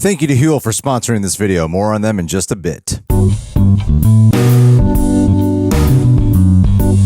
Thank you to HUEL for sponsoring this video. More on them in just a bit.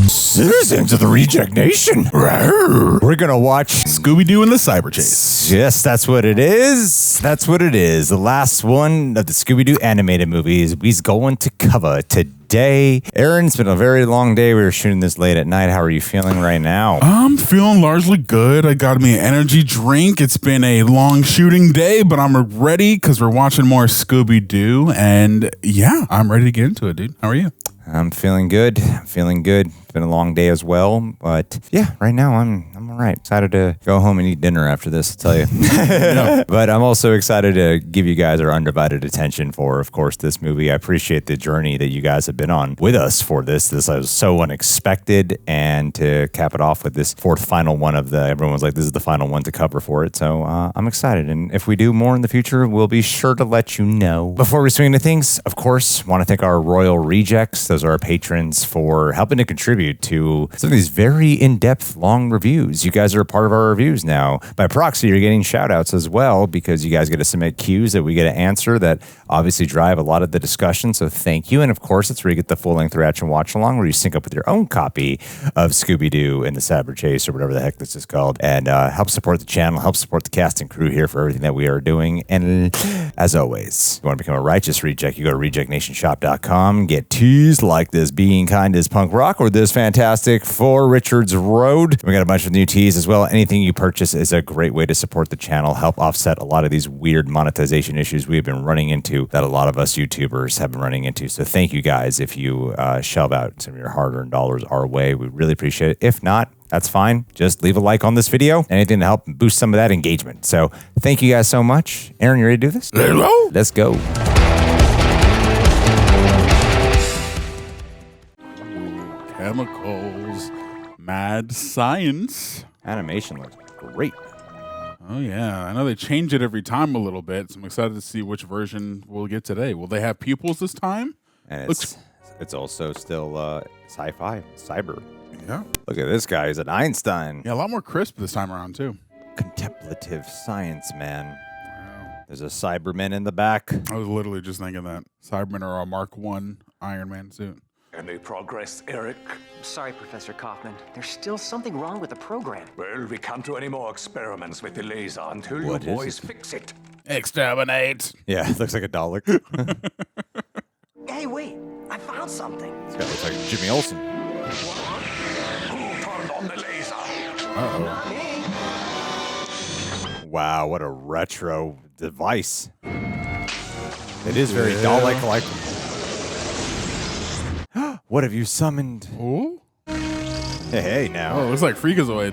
Citizens of the Reject Nation. We're going to watch Scooby-Doo and the Cyber Chase. Yes, that's what it is. That's what it is. The last one of the Scooby-Doo animated movies we's going to cover today. Aaron, it's been a very long day. We were shooting this late at night. How are you feeling right now? I'm feeling largely good. I got me an energy drink. It's been a long shooting day, but I'm ready because we're watching more Scooby-Doo. And yeah, I'm ready to get into it, dude. How are you? I'm feeling good. Feeling good. It's been a long day as well, but yeah, right now I'm all right. Excited to go home and eat dinner after this, I'll tell you. Yeah. But I'm also excited to give you guys our undivided attention for, of course, this movie. I appreciate the journey that you guys have been on with us for this. This was so unexpected, and to cap it off with this fourth final one of the, everyone's like, this is the final one to cover for it. So I'm excited, and if we do more in the future, we'll be sure to let you know. Before we swing into things, of course, want to thank our Royal Rejects. Those are our patrons for helping to contribute to some of these very in-depth, long reviews. You guys are a part of our reviews now. By proxy, you're getting shout-outs as well because you guys get to submit cues that we get to answer that obviously drive a lot of the discussion, so thank you. And of course, it's where you get the full-length reaction watch-along where you sync up with your own copy of Scooby-Doo and the Cyber Chase or whatever the heck this is called, and help support the channel, help support the cast and crew here for everything that we are doing. And as always, if you want to become a righteous reject, you go to rejectnationshop.com, get teas like this Being Kind is Punk Rock or this fantastic For Richards Road. We got a bunch of new teas as well. Anything you purchase is a great way to support the channel, help offset a lot of these weird monetization issues we've been running into that a lot of us YouTubers have been running into. So thank you guys if you shell out some of your hard-earned dollars our way. We really appreciate it. If not, that's fine. Just leave a like on this video. Anything to help boost some of that engagement. So thank you guys so much. Aaron, you ready to do this? Hello? Let's go. Chemicals. Mad science. Animation looks great. Oh, yeah. I know they change it every time a little bit, so I'm excited to see which version we'll get today. Will they have pupils this time? And it's also still sci-fi, cyber. Yeah. Look at this guy. He's an Einstein. Yeah, a lot more crisp this time around, too. Contemplative science, man. Wow. There's a Cyberman in the back. I was literally just thinking that. Cybermen are a Mark I Iron Man suit. Any progress, Eric? Sorry, Professor Kaufman. There's still something wrong with the program. Well, we can't do any more experiments with the laser until What you is boys it? fix it. Exterminate. Yeah, it looks like a dollar. Hey, wait! I found something. This guy looks like Jimmy Olsen. Who turned on the laser? Uh-oh. Not me. Wow, what a retro device. It is very doll-like. What have you summoned? Oh? Hey, Oh, now. it looks like Freakazoid.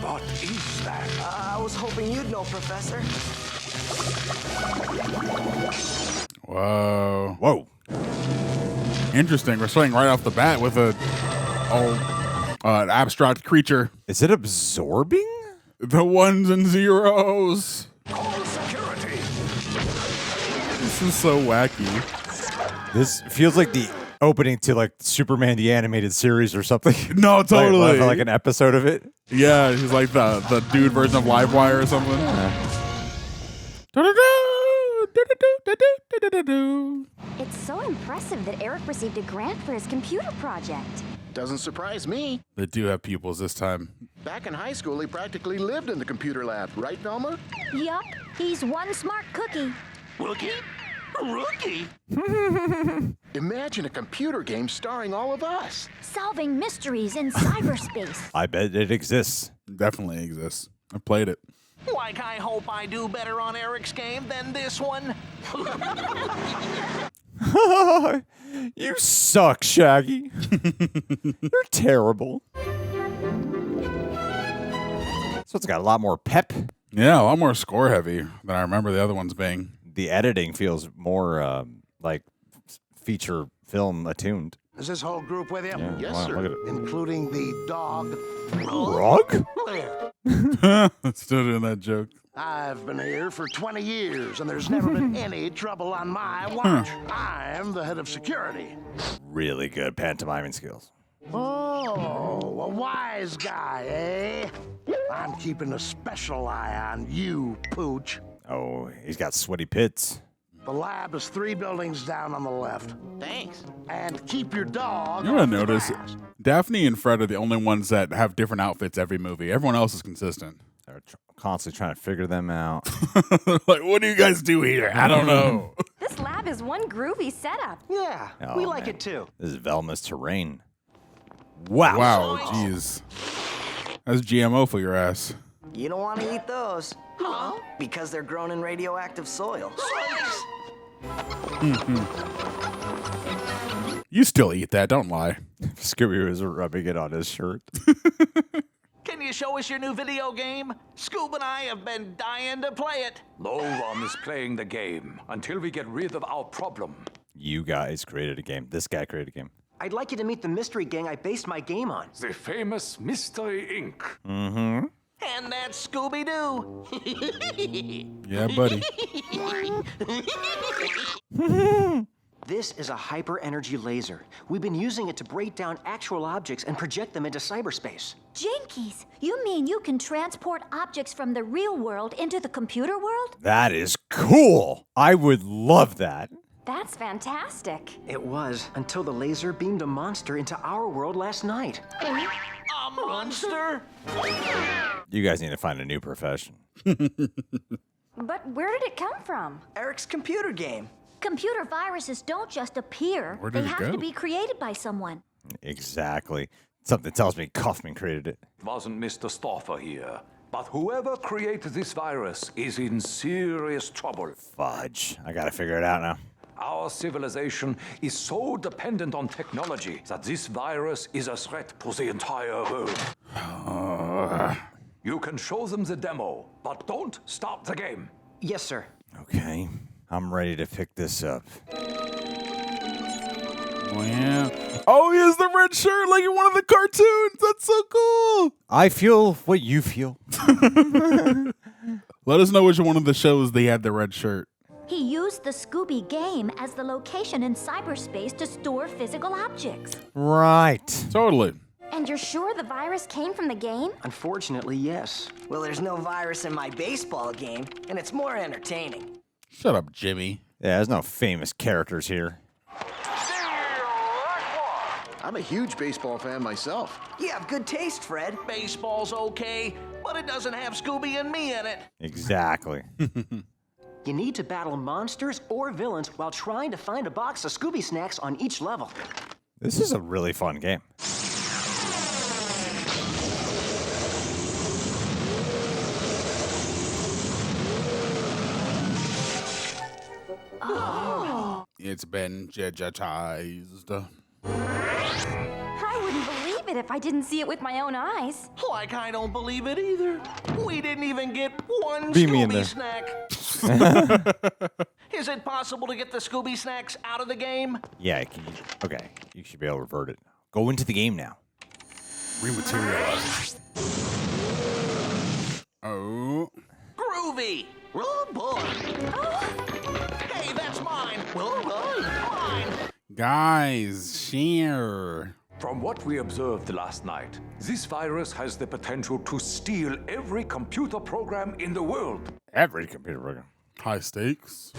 What is that? I was hoping you'd know, Professor. Whoa. Whoa. Interesting. We're starting right off the bat with an abstract creature. Is it absorbing? The ones and zeros. Call security. This is so wacky. This feels like the opening to like Superman the Animated Series or something. No, totally. Like an episode of it. Yeah, he's like the dude version of Livewire or something. It's so impressive that Eric received a grant for his computer project. Doesn't surprise me. They do have pupils this time. Back in high school, he practically lived in the computer lab, right, Velma? Yup, he's one smart cookie. Rookie? Rookie? Imagine a computer game starring all of us. Solving mysteries in cyberspace. I bet it exists. Definitely exists. I played it. Like, I hope I do better on Eric's game than this one. You suck, Shaggy. You're terrible. So it's got a lot more pep. Yeah, a lot more score heavy than I remember the other ones being. The editing feels more like feature film attuned. Is this whole group with you? Yeah, Yes, wow, sir. look at it. Including the dog? Rug? Still doing that joke. I've been here for 20 years, and there's never been any trouble on my watch. I'm the head of security. Really good pantomiming skills. Oh, a wise guy, eh? I'm keeping a special eye on you, Pooch. Oh, he's got sweaty pits. The lab is 3 buildings down on the left. Thanks. And keep your dog. You want off to the notice, grass. Daphne and Fred are the only ones that have different outfits every movie. Everyone else is consistent. They're constantly trying to figure them out. Like, what do you guys do here? I don't know. This lab is one groovy setup. Yeah, Oh, we like man. it too. This is Velma's terrain. Wow. Wow, jeez. That's GMO for your ass. You don't want to eat those. Huh? Because they're grown in radioactive soil. You still eat that, don't lie. Scooby was rubbing it on his shirt. Can you show us your new video game? Scoob and I have been dying to play it. No one is playing the game until we get rid of our problem. You guys created a game. This guy created a game. I'd like you to meet the mystery gang I based my game on. The famous Mystery Inc. Mm-hmm. And that's Scooby-Doo. Yeah, buddy. This is a hyper-energy laser. We've been using it to break down actual objects and project them into cyberspace. Jinkies, you mean you can transport objects from the real world into the computer world? That is cool. I would love that. That's fantastic. It was, until the laser beamed a monster into our world last night. A monster? You guys need to find a new profession. But where did it come from? Eric's computer game. Computer viruses don't just appear. Where They did it have go? to be created by someone. Exactly. Something tells me Kaufman created it. It wasn't Mr. Stoffer here. But whoever created this virus is in serious trouble. Fudge. I gotta figure it out now. Our civilization is so dependent on technology that this virus is a threat to the entire world. You can show them the demo, but don't stop the game. Yes, sir. Okay. I'm ready to pick this up. Wow. Oh, he has the red shirt like in one of the cartoons. That's so cool. I feel what you feel. Let us know which one of the shows they had the red shirt. He used the Scooby game as the location in cyberspace to store physical objects. Right. Totally. And you're sure the virus came from the game? Unfortunately, yes. Well, there's no virus in my baseball game, and it's more entertaining. Shut up, Jimmy. Yeah, there's no famous characters here. I'm a huge baseball fan myself. You have good taste, Fred. Baseball's okay, but it doesn't have Scooby and me in it. Exactly. You need to battle monsters or villains while trying to find a box of Scooby snacks on each level. This is a really fun game. It's been digitized. I wouldn't believe it if I didn't see it with my own eyes. Like I don't believe it either. We didn't even get one Beam me in there. Scooby snack. Is it possible to get the Scooby snacks out of the game? Yeah, okay. You should be able to revert it. Go into the game now. Rematerialize. Oh. Groovy. Oh boy. Hey, that's mine. Mine. Guys, share. From what we observed last night, this virus has the potential to steal every computer program in the world. Every computer program. High stakes.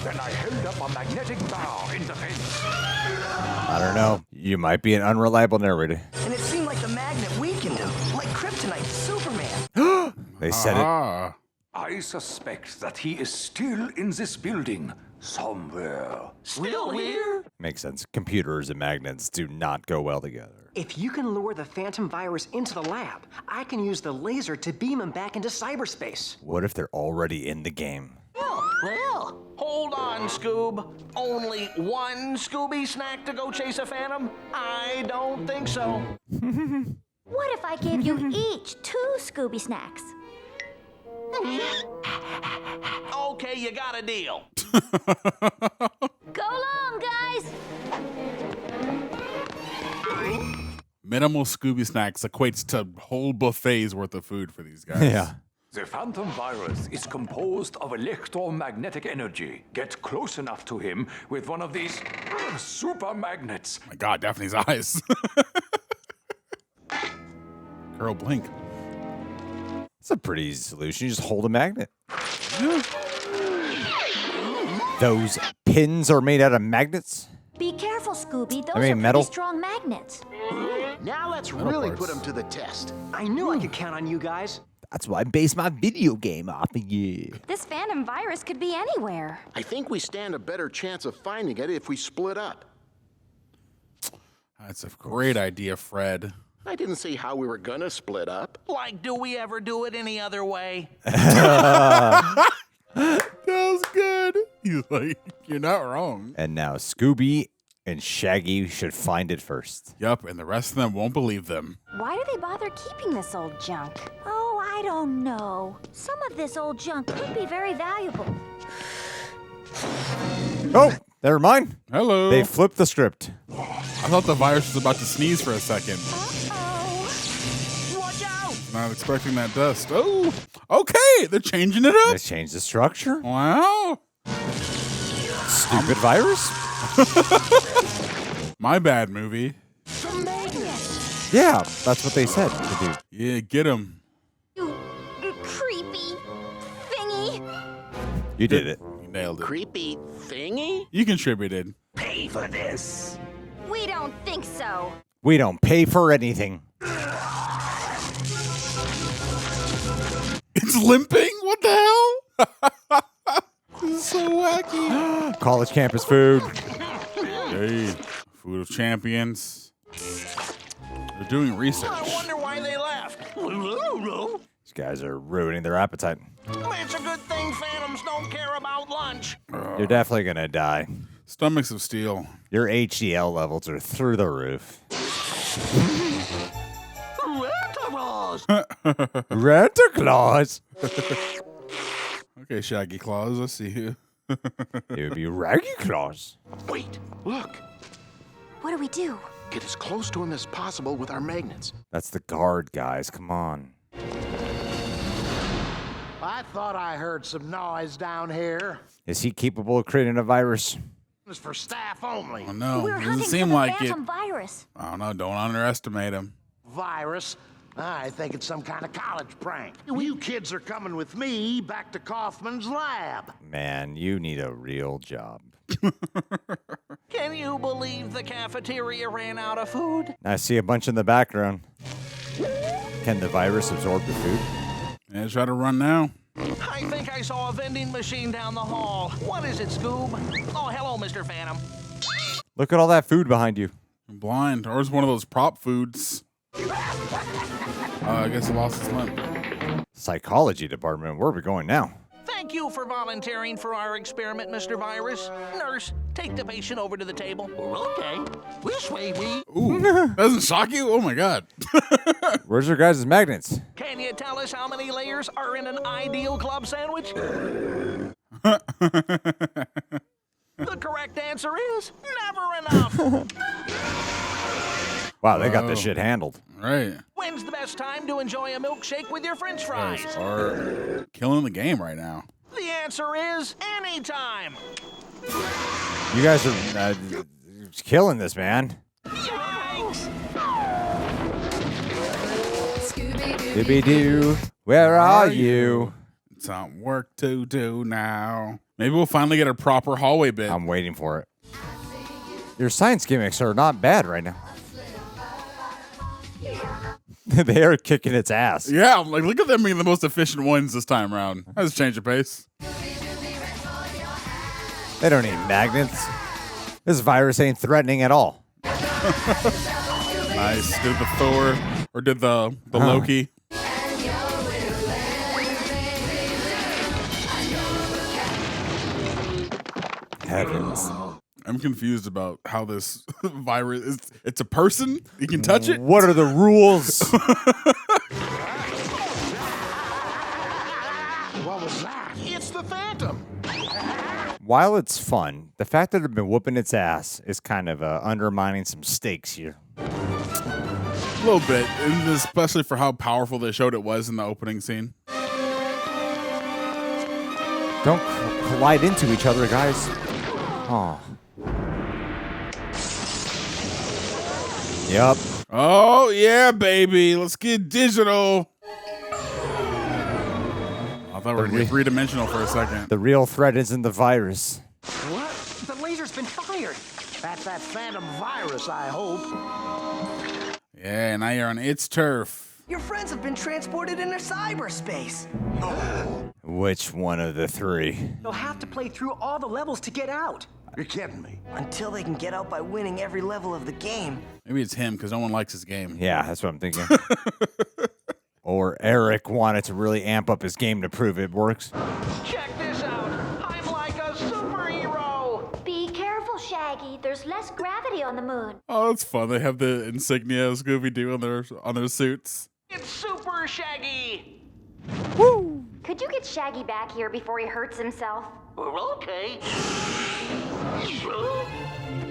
Then I held up a magnetic bar in defense. I don't know. You might be an unreliable narrator. And it seemed like the magnet weakened him, like kryptonite to Superman. They said it. Ah. I suspect that he is still in this building somewhere. Still here? Makes sense. Computers and magnets do not go well together. If you can lure the phantom virus into the lab, I can use the laser to beam him back into cyberspace. What if they're already in the game? Well, hold on, Scoob. Only one Scooby snack to go chase a phantom? I don't think so. What if I gave you each 2 Scooby snacks? Okay, you got a deal. Go long, guys! Minimal Scooby snacks equates to whole buffets worth of food for these guys. Yeah. The phantom virus is composed of electromagnetic energy. Get close enough to him with one of these super magnets. My God, Daphne's eyes. Girl, blink. It's a pretty easy solution. You just hold a magnet. Those pins are made out of magnets? Be careful, Scooby. Those I mean, are metal. pretty strong magnets. Now let's Metal really parts. put them to the test. I knew I could count on you guys. That's why I base my video game off of you. This phantom virus could be anywhere. I think we stand a better chance of finding it if we split up. That's a great idea, Fred. I didn't see how we were gonna split up. Like, do we ever do it any other way? That was good. He's like, you're not wrong. And now Scooby and Shaggy should find it first. Yup, and the rest of them won't believe them. Why do they bother keeping this old junk? Oh, I don't know. Some of this old junk could be very valuable. Oh, never mind. Hello. They flipped the script. I thought the virus was about to sneeze for a second. Uh-oh. Watch out! Not expecting that dust. Oh, okay. They're changing it up. Let's change the structure. Wow. Stupid virus? My bad, movie. Yeah, that's what they said to do. Yeah, get him. You creepy thingy. You did it. You nailed it. Creepy thingy? You contributed. Pay for this. We don't think so. We don't pay for anything. It's limping? What the hell? This is so wacky. College campus food. Hey, food of champions. They're doing research. I wonder why they left. These guys are ruining their appetite. It's a good thing phantoms don't care about lunch. You're definitely going to die. Stomachs of steel. Your HDL levels are through the roof. Santa Claus. Okay, Shaggy Claus, I see you. It would be Raggy Claus. Wait, look. What do we do? Get as close to him as possible with our magnets. That's the guard, guys. Come on. I thought I heard some noise down here. Is he capable of creating a virus? It's for staff only. Oh, no. We're Doesn't hunting for seem the like it. phantom virus. I don't know. Don't underestimate him. Virus. I think it's some kind of college prank. You kids are coming with me back to Kaufman's lab. Man, you need a real job. Can you believe the cafeteria ran out of food? I see a bunch in the background. Can the virus absorb the food? Yeah, try to run now. I think I saw a vending machine down the hall. What is it, Scoob? Oh, hello, Mr. Phantom. Look at all that food behind you. I'm blind. Or it's one of those prop foods. I guess I lost his limp. Psychology department. Where are we going now? Thank you for volunteering for our experiment, Mr. Virus. Nurse, take the patient over to the table. Okay. This way, we. Ooh, doesn't shock you? Oh my God. Where's your guys' magnets? Can you tell us how many layers are in an ideal club sandwich? The correct answer is never enough. Wow, they got this shit handled. Right. When's the best time to enjoy a milkshake with your french fries? Guys are killing the game right now. The answer is anytime. You guys are killing this, man. Yikes! Scooby-Doo, where are you? Some work to do now. Maybe we'll finally get a proper hallway bit. I'm waiting for it. Your science gimmicks are not bad right now. They are kicking its ass. Yeah, I'm like, look at them being the most efficient ones this time around. Let's change the pace. They don't need magnets. This virus ain't threatening at all. Nice. Did the Thor or did the Loki? Heavens. I'm confused about how this virus is. It's a person? You can touch it? What are the rules? What was that? It's the Phantom. While it's fun, the fact that they've been whooping its ass is kind of undermining some stakes here. A little bit, and especially for how powerful they showed it was in the opening scene. Don't collide into each other, guys. Oh. Yep. Oh, yeah, baby. Let's get digital. I thought we were going to be three-dimensional for a second. The real threat isn't the virus. What? The laser's been fired. That's that phantom virus, I hope. Yeah, now you're on its turf. Your friends have been transported into cyberspace. Which one of the three? They'll have to play through all the levels to get out. You're kidding me. Until they can get out by winning every level of the game. Maybe it's him because no one likes his game. Yeah, that's what I'm thinking. Or Eric wanted to really amp up his game to prove it works. Check this out. I'm like a superhero. Be careful, Shaggy. There's less gravity on the moon. Oh, that's fun. They have the insignia of Scooby-Doo on their suits. It's Super Shaggy. Woo! Could you get Shaggy back here before he hurts himself? Okay.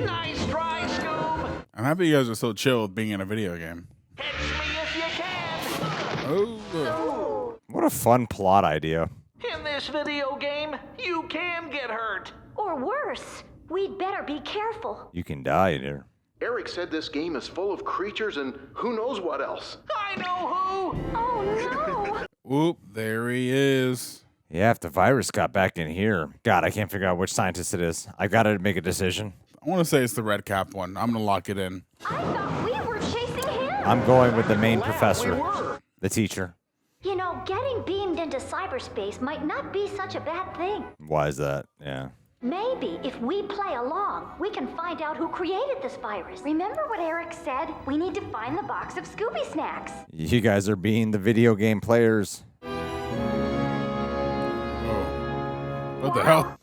Nice try, Scoob. I'm happy you guys are so chill with being in a video game. Catch me if you can. Oh. What a fun plot idea. In this video game, you can get hurt. Or worse, we'd better be careful. You can die there. Eric said this game is full of creatures and who knows what else. I know who. Oh, no. Whoop, there he is. Yeah, if the virus got back in here. God, I can't figure out which scientist it is. I've got to make a decision. I want to say it's the red cap one. I'm going to lock it in. I thought we were chasing him. I'm going with the main professor, the teacher. You know, getting beamed into cyberspace might not be such a bad thing. Why is that? Yeah. Maybe if we play along, we can find out who created this virus. Remember what Eric said? We need to find the box of Scooby snacks. You guys are being the video game players. What the hell?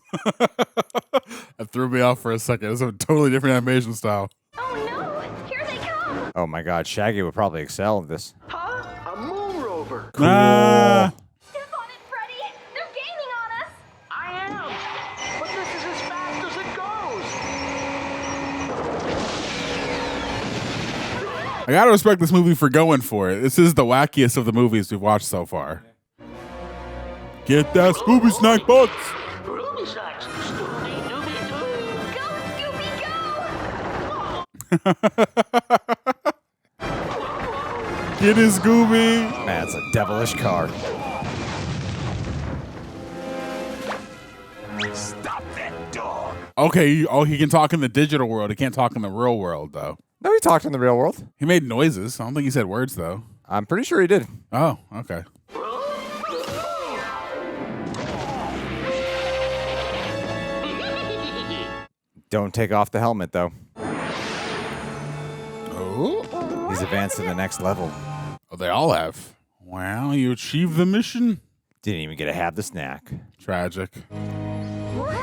That threw me off for a second. It's a totally different animation style. Oh no! Here they come! Oh my God, Shaggy would probably excel at this. Huh? A moon rover. Cool. Step on it, Freddy! They're gaining on us! I am. But this is as fast as it goes. I gotta respect this movie for going for it. This is the wackiest of the movies we've watched so far. Get that Scooby snack box! Ruby Snacks. Scooby Dooby Doo. Go, Scooby, go! Get it, Scooby! Man, it's a devilish car. Stop that dog. Okay, he can talk in the digital world. He can't talk in the real world, though. No, he talked in the real world. He made noises. I don't think he said words, though. I'm pretty sure he did. Oh, okay. Don't take off the helmet, though. Oh? He's advanced to the next level. Oh, they all have. Wow, you achieved the mission? Didn't even get to have the snack. Tragic. What?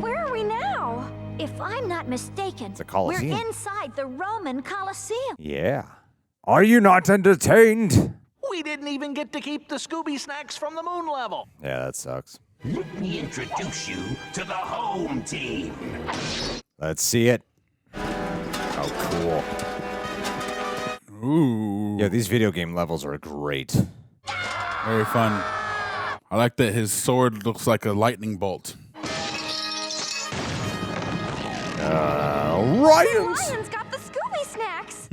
Where are we now? If I'm not mistaken, It's a Colosseum. we're inside the Roman Colosseum. Yeah. Are you not entertained? We didn't even get to keep the Scooby Snacks from the moon level. Yeah, that sucks. Let me introduce you to the home team. Let's see it. Oh, cool. Ooh. Yeah, these video game levels are great. Very fun. I like that his sword looks like a lightning bolt. Ryan's! Ryan's got the Scooby snacks.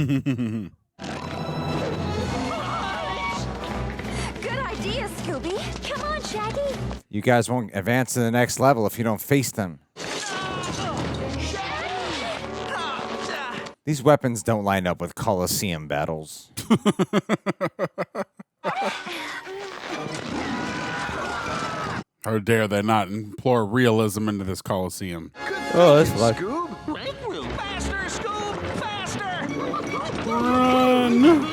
Good idea, Scooby. Come on, Shaggy. You guys won't advance to the next level if you don't face them. These weapons don't line up with Colosseum battles. How dare they not implore realism into this Colosseum? Oh, that's like Scoob, make room. Faster, Scoob, faster. Run!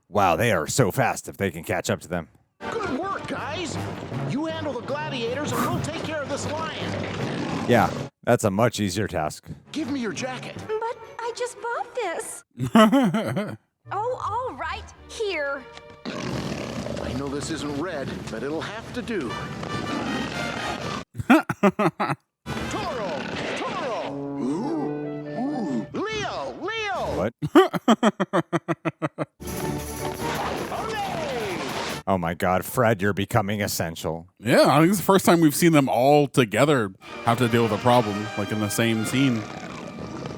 wow, they are so fast if they can catch up to them. Good work, guys. You handle the gladiators and we'll take care of this lion. Yeah, that's a much easier task. Give me your jacket. But I just bought this. Oh, all right. Here. I know this isn't red, but it'll have to do. Toro! Toro! Ooh. Leo! Leo! What? Oh my God, Fred, you're becoming essential. Yeah, I think it's the first time we've seen them all together have to deal with a problem, like in the same scene,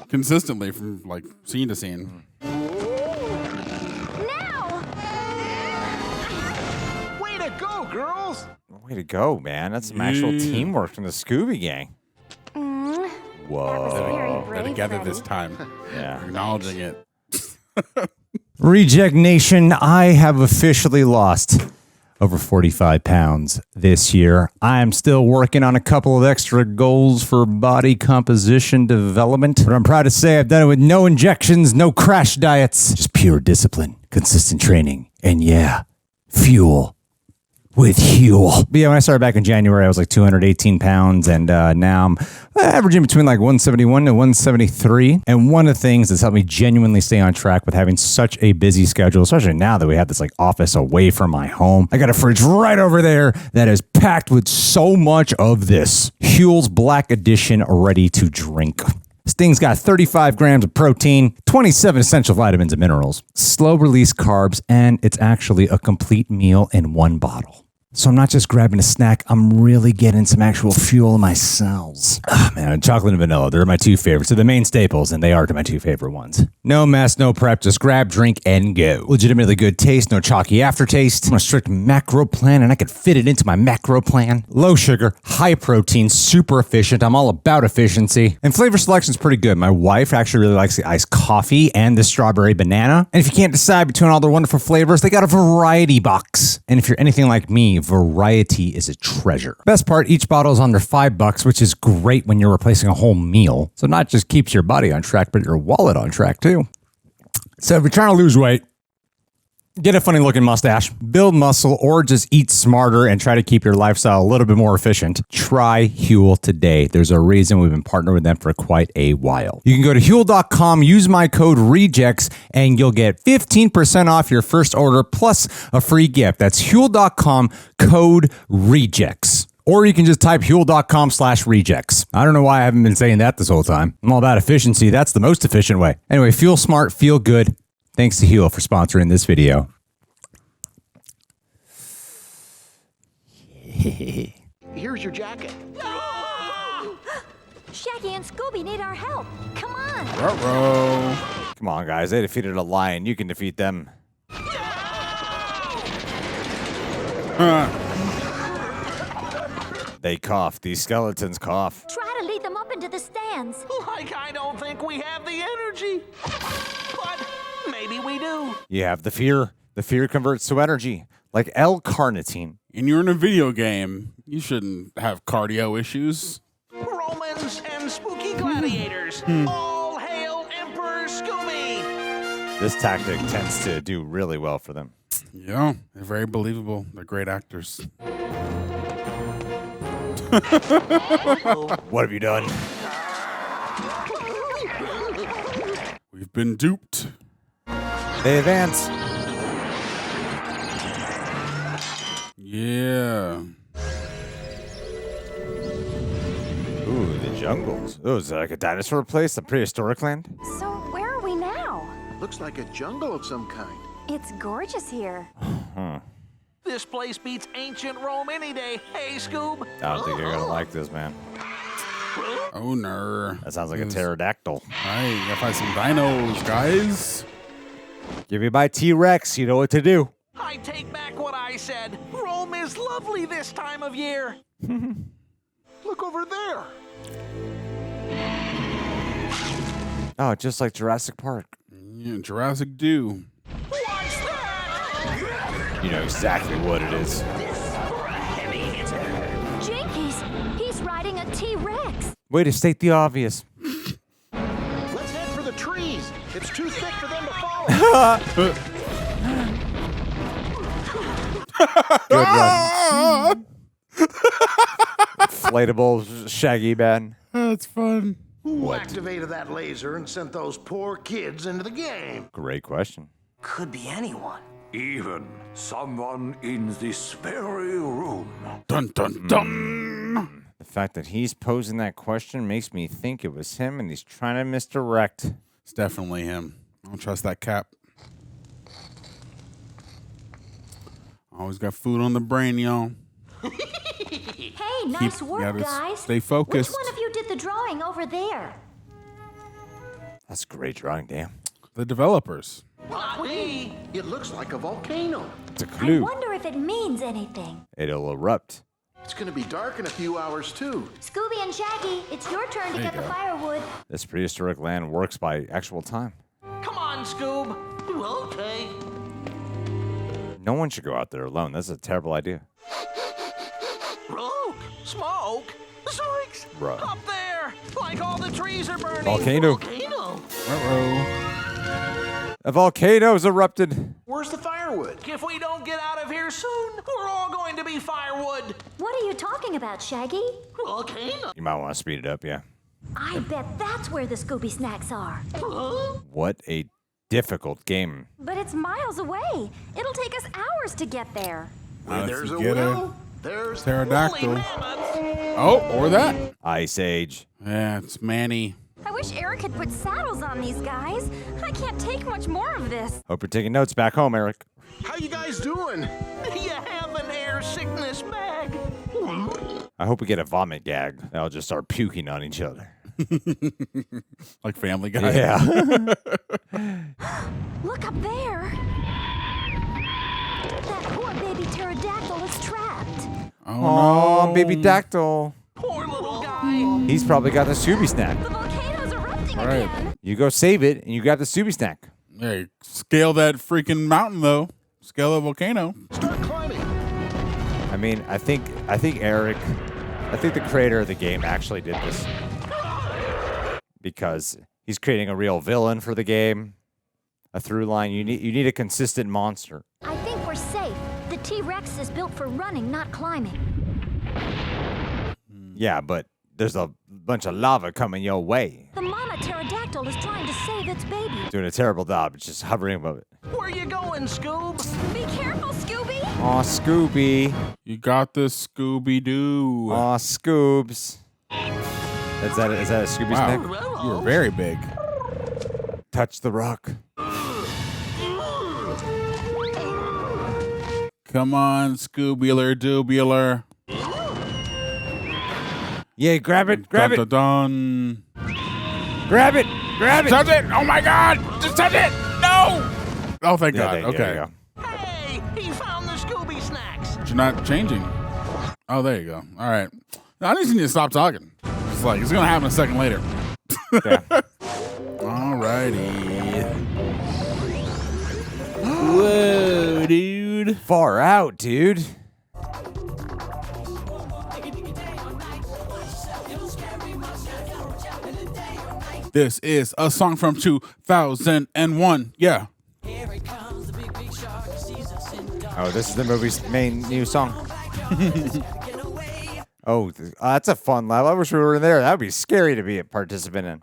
consistently from like scene to scene. girls. Way to go, man. That's some actual teamwork from the Scooby Gang. Whoa. They're together this time. Yeah. They're acknowledging it. Reject Nation, I have officially lost over 45 pounds this year. I am still working on a couple of extra goals for body composition development, but I'm proud to say I've done it with no injections, no crash diets, just pure discipline, consistent training, and yeah, fuel with HUEL. But yeah, when I started back in January, I was like 218 pounds, and now I'm averaging between like 171 to 173. And one of the things that's helped me genuinely stay on track with having such a busy schedule, especially now that we have this like office away from my home, I got a fridge right over there that is packed with so much of this HUEL's Black Edition ready to drink. This thing's got 35 grams of protein, 27 essential vitamins and minerals, slow release carbs, and it's actually a complete meal in one bottle. So I'm not just grabbing a snack, I'm really getting some actual fuel in my cells. Ah, man, chocolate and vanilla, they're my two favorites. They're the main staples, and they are my two favorite ones. No mess, no prep, just grab, drink, and go. Legitimately good taste, no chalky aftertaste. I'm on a strict macro plan, and I can fit it into my macro plan. Low sugar, high protein, super efficient. I'm all about efficiency. And flavor selection's pretty good. My wife actually really likes the iced coffee and the strawberry banana. And if you can't decide between all their wonderful flavors, they got a variety box. And if you're anything like me, variety is a treasure. Best part, each bottle is under $5, which is great when you're replacing a whole meal. So not just keeps your body on track, but your wallet on track too. So if you're trying to lose weight, get a funny looking mustache, build muscle, or just eat smarter and try to keep your lifestyle a little bit more efficient, try HUEL today. There's a reason we've been partnered with them for quite a while. You can go to HUEL.com, use my code REJECTS, and you'll get 15% off your first order plus a free gift. That's HUEL.com, code REJECTS. Or you can just type HUEL.com/rejects. I don't know why I haven't been saying that this whole time. I'm all about efficiency. That's the most efficient way. Anyway, feel smart, feel good. Thanks to HUEL for sponsoring this video. Here's your jacket. Shaggy and Scooby need our help. Come on. Ruh-roh. Come on, guys. They defeated a lion. You can defeat them. They cough. These skeletons cough. Try to lead them up into the stands. Like I don't think we have the energy. But maybe we do. You have the fear. The fear converts to energy, like L-carnitine. And you're in a video game. You shouldn't have cardio issues. Romans and spooky gladiators. All hail Emperor Scooby. This tactic tends to do really well for them. Yeah, they're very believable. They're great actors. What have you done? We've been duped. They advance. Yeah. Ooh, the jungles. Oh, is that like a dinosaur place? A prehistoric land? So where are we now? Looks like a jungle of some kind. It's gorgeous here. This place beats ancient Rome any day. Hey, Scoob. I don't think you're gonna like this, man. Oh, no. That sounds like a pterodactyl. Hey, you gotta find some dinos, guys. Give me my T-Rex. You know what to do. I take back what I said. Rome is lovely this time of year. Look over there. Oh, just like Jurassic Park. Yeah, Jurassic Dew. What's that? You know exactly what it is. Jinkies, he's riding a T-Rex. Way to state the obvious. Let's head for the trees. It's too thick for them to follow. Good run. Inflatable Shaggy man. That's fun. Who activated that laser and sent those poor kids into the game? Great question. Could be anyone. Even someone in this very room. Dun, dun, dun. The fact that he's posing that question makes me think it was him and he's trying to misdirect. It's definitely him. I don't trust that cap. Always got food on the brain, y'all. Hey, nice work, guys. Stay focused. Which one of you did the drawing over there? That's a great drawing, damn. The developers. Not me. It looks like a volcano. It's a I clue. wonder if it means anything. It'll erupt. It's gonna be dark in a few hours, too. Scooby and Shaggy, it's your turn to get the firewood. This prehistoric land works by actual time. Come on, Scoob. Okay. No one should go out there alone. That's a terrible idea. Rogue. Smoke. Zoinks. Bruh. Up there. Like all the trees are burning. Volcano. Volcano. A volcano's erupted. Where's the firewood? If we don't get out of here soon, we're all going to be firewood. What are you talking about, Shaggy? Volcano. You might want to speed it up, yeah. I bet that's where the Scooby snacks are. Huh? What a difficult game. But it's miles away. It'll take us hours to get there. Where there's a get will, there's pterodactyl. Woolly mammoths. Oh, or that. Ice Age. Yeah, it's Manny. I wish Eric had put saddles on these guys. I can't take much more of this. Hope you're taking notes back home, Eric. How you guys doing? You have an air sickness bag. I hope we get a vomit gag. They'll just start puking on each other. Like Family Guy. Yeah. Look up there. That poor baby pterodactyl is trapped. Oh, baby dactyl. Poor little guy. He's probably got the Scooby snack. The volcano's erupting All right. again. You go save it, and you got the Scooby snack. Hey, scale that freaking mountain though. Scale the volcano. Start climbing. I mean, I think Eric, I think the creator of the game actually did this because he's creating a real villain for the game, a through line. You need a consistent monster. I think we're safe. The T-Rex is built for running, not climbing. Yeah, but there's a bunch of lava coming your way. The mama pterodactyl is trying to save its baby. Doing a terrible job. It's just hovering above it. Where you going, Scoob? Be careful, Scooby. Aw, Scooby. You got this, Scooby-Doo. Aw, Scoobs. Is that a Scooby Wow. snack? You were very big. Touch the rock. Come on, Scoobular Doobular. Yeah, grab it, grab it, Dun. grab it, grab it. Touch it! Oh my God! Just touch it! No! Oh, thank Yeah, God. there you Okay. go. Hey, he found the Scooby snacks. But you're not changing. Oh, there you go. All right. I just need to stop talking. It's like, it's going to happen a second later. Yeah. All righty. Whoa, dude. Far out, dude. This is a song from 2001. Yeah. Oh, this is the movie's main new song. Oh, that's a fun level. I wish we were in there. That would be scary to be a participant in.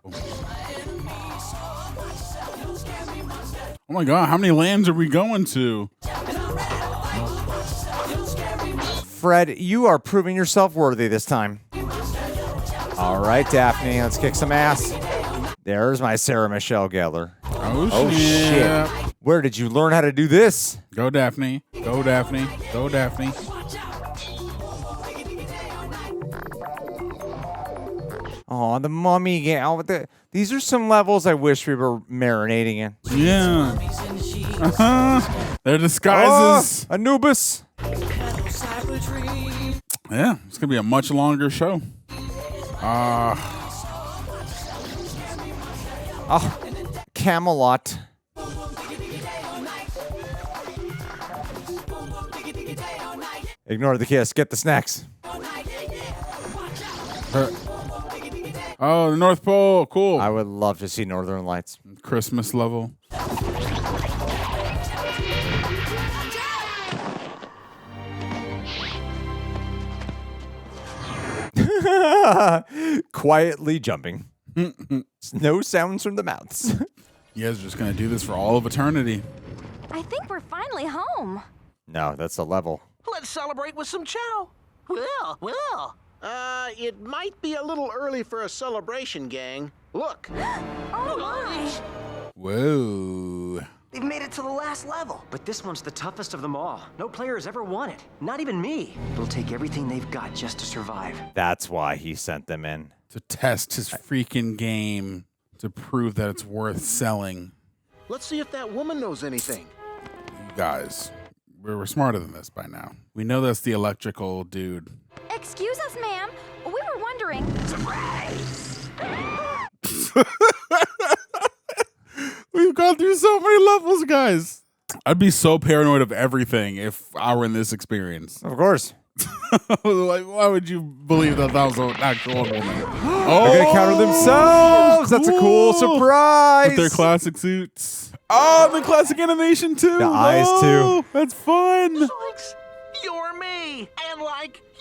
Oh my God, how many lands are we going to? Fred, you are proving yourself worthy this time. All right, Daphne, let's kick some ass. There's my Sarah Michelle Gellar. Oh, shit. Where did you learn how to do this? Go, Daphne. Go, Daphne. Go, Daphne. Oh, the mummy game. Oh, these are some levels I wish we were marinating in. Yeah. Their disguises. Oh, Anubis. Yeah, it's going to be a much longer show. Camelot. Ignore the kiss. Get the snacks. Oh, the North Pole. Cool. I would love to see Northern Lights. Christmas level. Quietly jumping. No sounds from the mouths. You guys are just going to do this for all of eternity. I think we're finally home. No, that's a level. Let's celebrate with some chow. Well. It might be a little early for a celebration, gang. Look. Oh my! Whoa. They've made it to the last level. But this one's the toughest of them all. No player has ever won it. Not even me. It'll take everything they've got just to survive. That's why he sent them in. To test his freaking game to prove that it's worth selling. Let's see if that woman knows anything. You guys, we're smarter than this by now. We know that's the electrical dude. Excuse us, ma'am. We were wondering. Surprise! We've gone through so many levels, guys. I'd be so paranoid of everything if I were in this experience. Of course. Like, why would you believe that was an actual woman? They're gonna counter themselves. That's a cool surprise. With their classic suits. Oh, the classic animation too. The eyes too. That's fun. You're me, and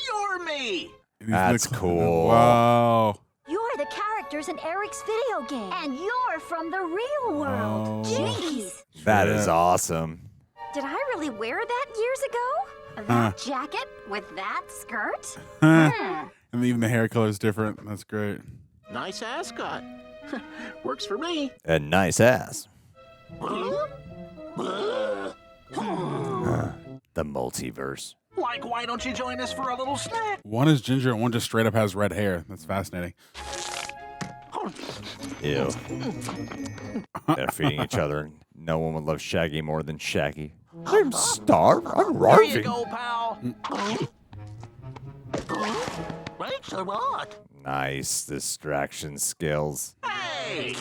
you're me. That's cool. Wow. You're the characters in Eric's video game. And you're from the real world. Jeez. That is awesome. Did I really wear that years ago? That jacket with that skirt? And even the hair color is different. That's great. Nice ascot. Works for me. A nice ass. The multiverse. Why don't you join us for a little snack? One is ginger and one just straight up has red hair. That's fascinating. Ew. They're feeding each other. No one would love Shaggy more than Shaggy. I'm starved. I'm There you raving. go, pal. Thanks a lot. Nice distraction skills. Hey!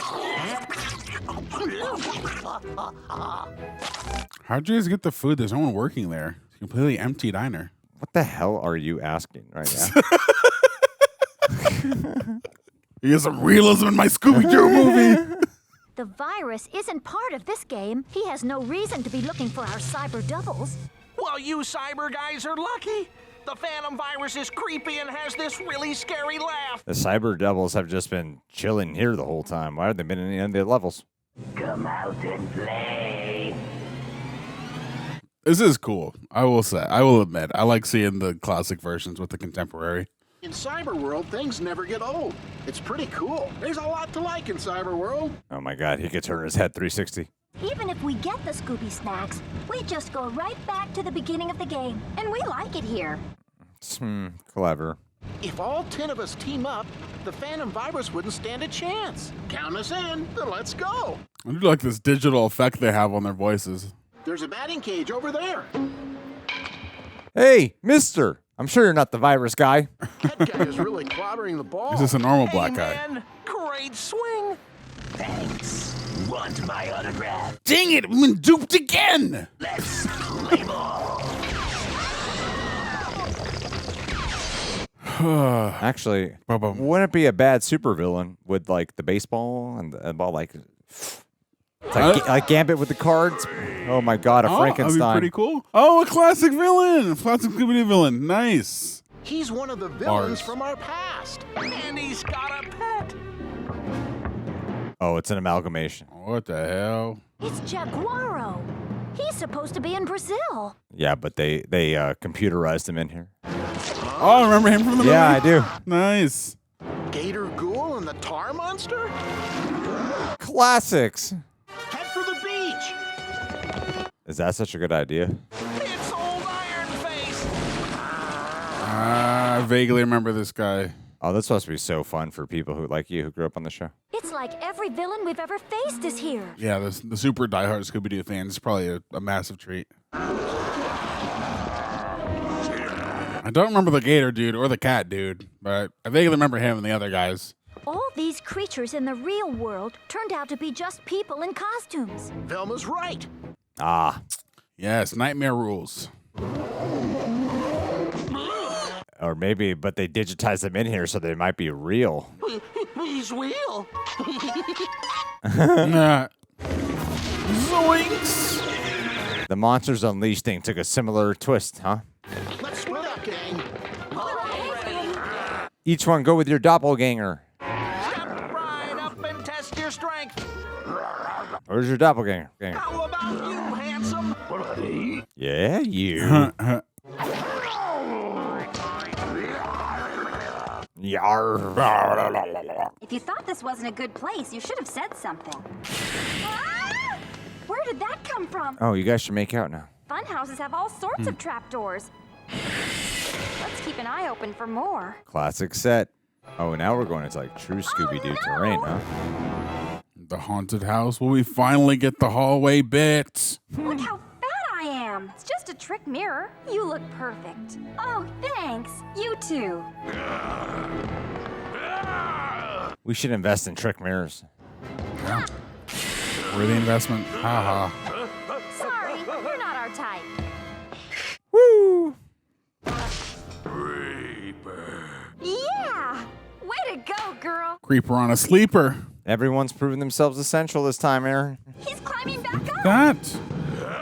How'd you guys get the food? There's no one working there. It's a completely empty diner. What the hell are you asking right now? You get some realism in my Scooby-Doo movie. The virus isn't part of this game. He has no reason to be looking for our cyber doubles. Well, you cyber guys are lucky. The Phantom virus is creepy and has this really scary laugh. The cyber devils have just been chilling here the whole time. Why have they been in any of the levels? Come out and play. This is cool. I will admit, I like seeing the classic versions with the contemporary. In Cyber World, things never get old. It's pretty cool. There's a lot to like in Cyber World. Oh my God, he could turn his head 360. Even if we get the Scooby snacks, we just go right back to the beginning of the game. And we like it here. Clever. If all 10 of us team up, the Phantom virus wouldn't stand a chance. Count us in, then let's go. I do like this digital effect they have on their voices. There's a batting cage over there. Hey, mister. I'm sure you're not the virus guy. That guy is really clobbering the ball. Is this a normal black guy? Man, great swing. Thanks. Want my autograph? Dang it, we've been duped again. Let's play ball. Actually, wouldn't it be a bad supervillain with like the baseball and the ball, like like Gambit with the cards? Oh my God, a Frankenstein! That'd be pretty cool. Oh, a classic villain, a classic Scooby-Doo villain. Nice. He's one of the villains from our past. And he's got a pet. Oh, it's an amalgamation. What the hell? It's Jaguaro. He's supposed to be in Brazil. Yeah, but they computerized him in here. Oh, remember him from the movie? Yeah, I do. Nice. Gator Ghoul and the Tar Monster? Classics. Head for the beach. Is that such a good idea? It's old Iron Face. I vaguely remember this guy. Oh, that's supposed to be so fun for people who like you who grew up on the show. It's like every villain we've ever faced is here. Yeah, the super diehard Scooby-Doo fans is probably a massive treat. I don't remember the gator dude or the cat dude, but I vaguely remember him and the other guys. All these creatures in the real world turned out to be just people in costumes. Velma's right. Ah. Yes, nightmare rules. Or maybe, but they digitized them in here so they might be real. He's real. Zoinks! The Monsters Unleashed thing took a similar twist, huh? Let's split up, gang. Each one go with your doppelganger. Step right up and test your strength. Where's your doppelganger? How about you, handsome? Yeah, you. Yarr. If you thought this wasn't a good place, you should have said something. Ah! Where did that come from? Oh, you guys should make out now. Fun houses have all sorts of trapdoors. Let's keep an eye open for more. Classic set. Oh, now we're going into like true Scooby-Doo terrain, huh? The haunted house. Will we finally get the hallway bit? Look how fat I am. It's just a trick mirror. You look perfect. Oh, thanks. You too. We should invest in trick mirrors. Yeah. Worthy investment. Haha. Sorry, you're not our type. Woo! Yeah! Way to go, girl. Creeper on a sleeper. Everyone's proven themselves essential this time, Aaron. He's climbing back up. That.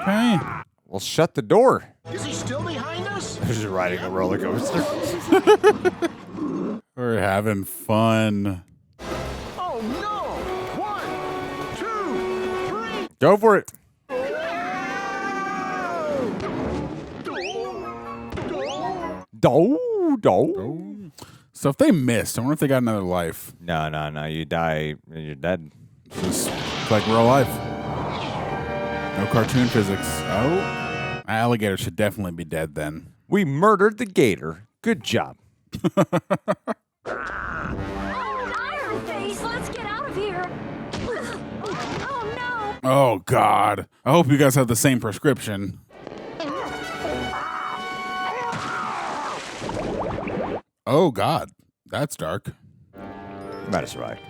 Okay. Well, shut the door. Is he still behind us? Who's riding a roller coaster? We're having fun. Oh no! 1, 2, 3. Go for it. Do. So if they missed, I wonder if they got another life. No. You die, you're dead. Just like real life. No cartoon physics. Oh. Alligator should definitely be dead then. We murdered the gator. Good job. Iron Face, let's get out of here. Oh, no. Oh, God. I hope you guys have the same prescription. Oh, God. That's dark. You might have survived.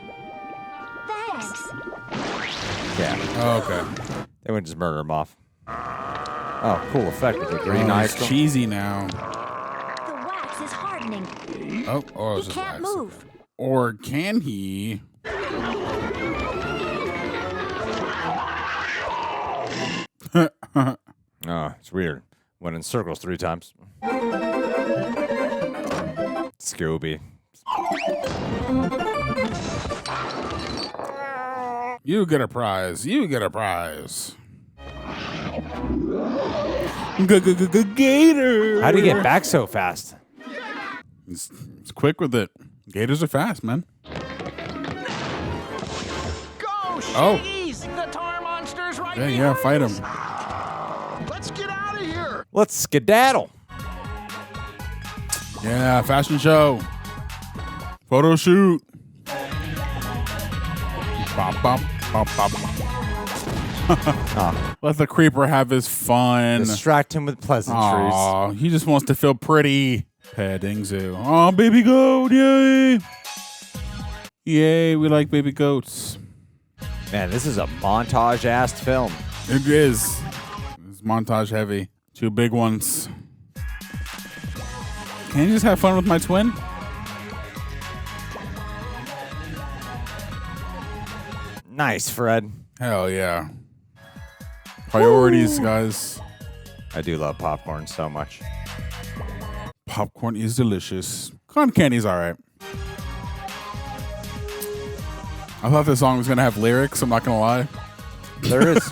Thanks. Yeah. Oh, okay. They would just murder him off. Oh, cool effect with the green eyes. It's cheesy now. The wax is hardening. Oh, He it's just can't wax. move. Or can he? Oh, it's weird. Went in circles 3 times. Scooby. You get a prize. You get a prize. Gator. How do you get back so fast? It's quick with it. Gators are fast, man. Go, Oh. Shaggies! The tar monster's right Yeah, fight him. Let's get out of here. Let's skedaddle. Yeah, fashion show. Photo shoot. Bop, bop, bop, bop. Let the creeper have his fun. Distract him with pleasantries. Aw, he just wants to feel pretty. Petting zoo. Oh, baby goat. Yay. Yay, we like baby goats. Man, this is a montage-ass film. It is. It's montage heavy. 2 big ones. Can you just have fun with my twin? Nice, Fred. Hell yeah. Priorities, guys. I do love popcorn so much. Popcorn is delicious. Cotton candy's all right. I thought this song was going to have lyrics, I'm not going to lie. There is.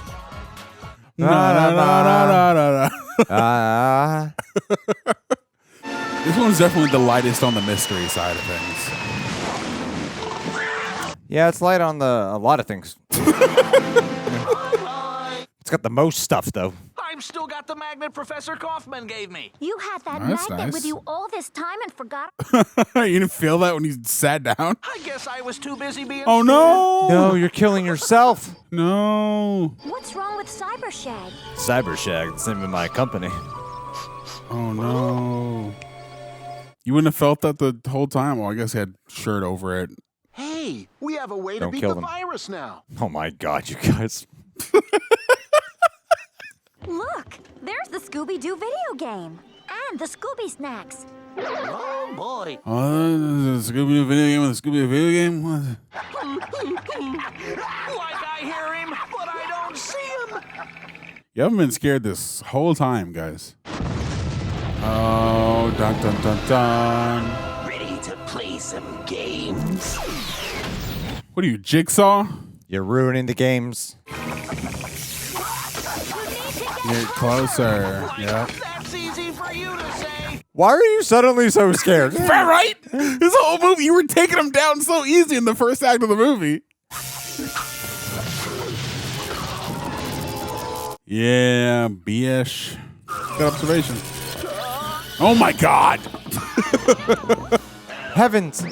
This one's definitely the lightest on the mystery side of things. Yeah, it's light on a lot of things. It's got the most stuff, though. I've still got the magnet Professor Kaufman gave me. You had that That's magnet nice. with you all this time and forgot. You didn't feel that when you sat down? I guess I was too busy being Oh, no. No, you're killing yourself. No. What's wrong with Cyber Shag? Cyber Shag, the name of my company. Oh, no. You wouldn't have felt that the whole time? Well, I guess he had shirt over it. Hey, we have a way to Don't beat kill the them. virus now. Oh my God, you guys. Look, there's the Scooby-Doo video game. And the Scooby Snacks. Oh, boy. Oh, the Scooby-Doo video game with the Scooby-Doo video game? What? Like I hear him, but I don't see him. You haven't been scared this whole time, guys. Oh, dun dun dun dun. Ready to play some games? What are you, Jigsaw? You're ruining the games. Get closer. Yep. That's easy for you to say. Why are you suddenly so scared? Right? This whole movie, you were taking him down so easy in the first act of the movie. Yeah, B-ish. Good observation. Oh my God. Heavens. You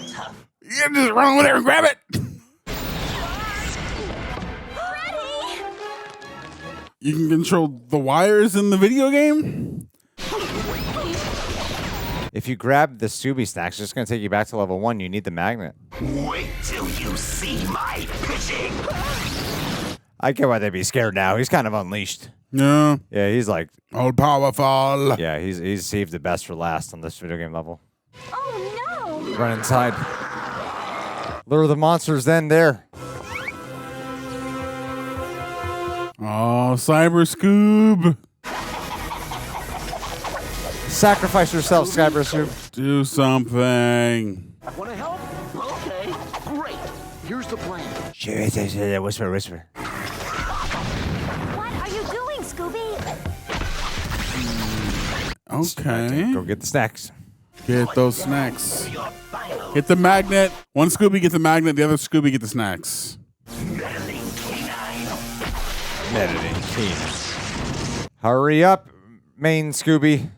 just run over there and grab it. You can control the wires in the video game? If you grab the Scooby snacks, it's just going to take you back to level 1. You need the magnet. Wait till you see my pitching. I get why they'd be scared now. He's kind of unleashed. Yeah. Yeah, he's like... all powerful. Yeah, he's saved the best for last on this video game level. Oh no! Run inside. Lure the monsters then there. Oh, Cyber Scoob. Sacrifice yourself, Cyber Scoob. Do something. Want to help? Okay, great. Here's the plan. Whisper, whisper. What are you doing, Scooby? Okay. Go get the snacks. Get those snacks. Get the magnet. One Scooby get the magnet. The other Scooby get the snacks. Editing team. Hurry up, main Scooby.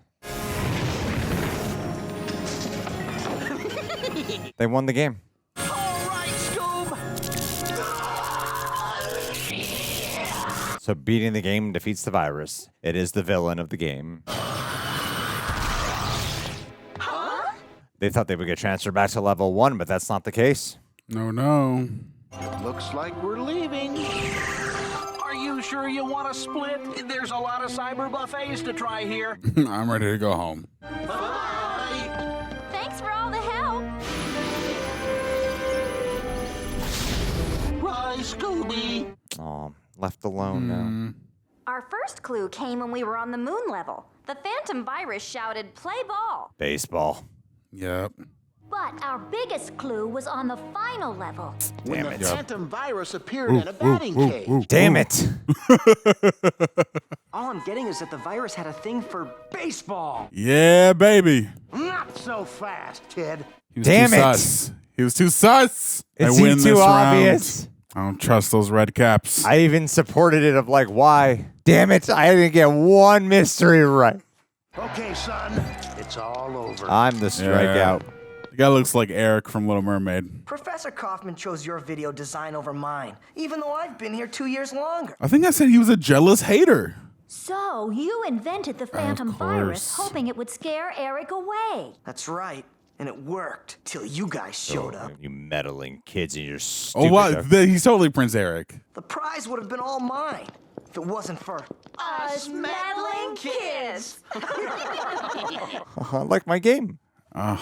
They won the game. All right, Scoob. So beating the game defeats the virus. It is the villain of the game. They thought they would get transferred back to level 1, but that's not the case. No. Looks like we're leaving. Are you sure you want to split? There's a lot of cyber buffets to try here. I'm ready to go home. Bye. Thanks for all the help. Bye, Scooby. Aw, left alone now. Our first clue came when we were on the moon level. The phantom virus shouted, "Play ball." Baseball. Yep. But our biggest clue was on the final level. When Damn the it. phantom virus appeared in a batting cage. Damn it. All I'm getting is that the virus had a thing for baseball. Yeah, baby. Not so fast, kid. He was Damn too it. sus. He was too sus. It I seemed win too this obvious. round. I don't trust those red caps. I even supported it of like, why? Damn it, I didn't get one mystery right. Okay, son. It's all over. I'm the strikeout. The guy looks like Eric from Little Mermaid. Professor Kaufman chose your video design over mine, even though I've been here 2 years longer. I think I said he was a jealous hater. So you invented the phantom virus, course. hoping it would scare Eric away. That's right. And it worked till you guys showed up. You meddling kids and your stupid... Oh, what? He's totally Prince Eric. The prize would have been all mine if it wasn't for Us meddling kids. I like my game. I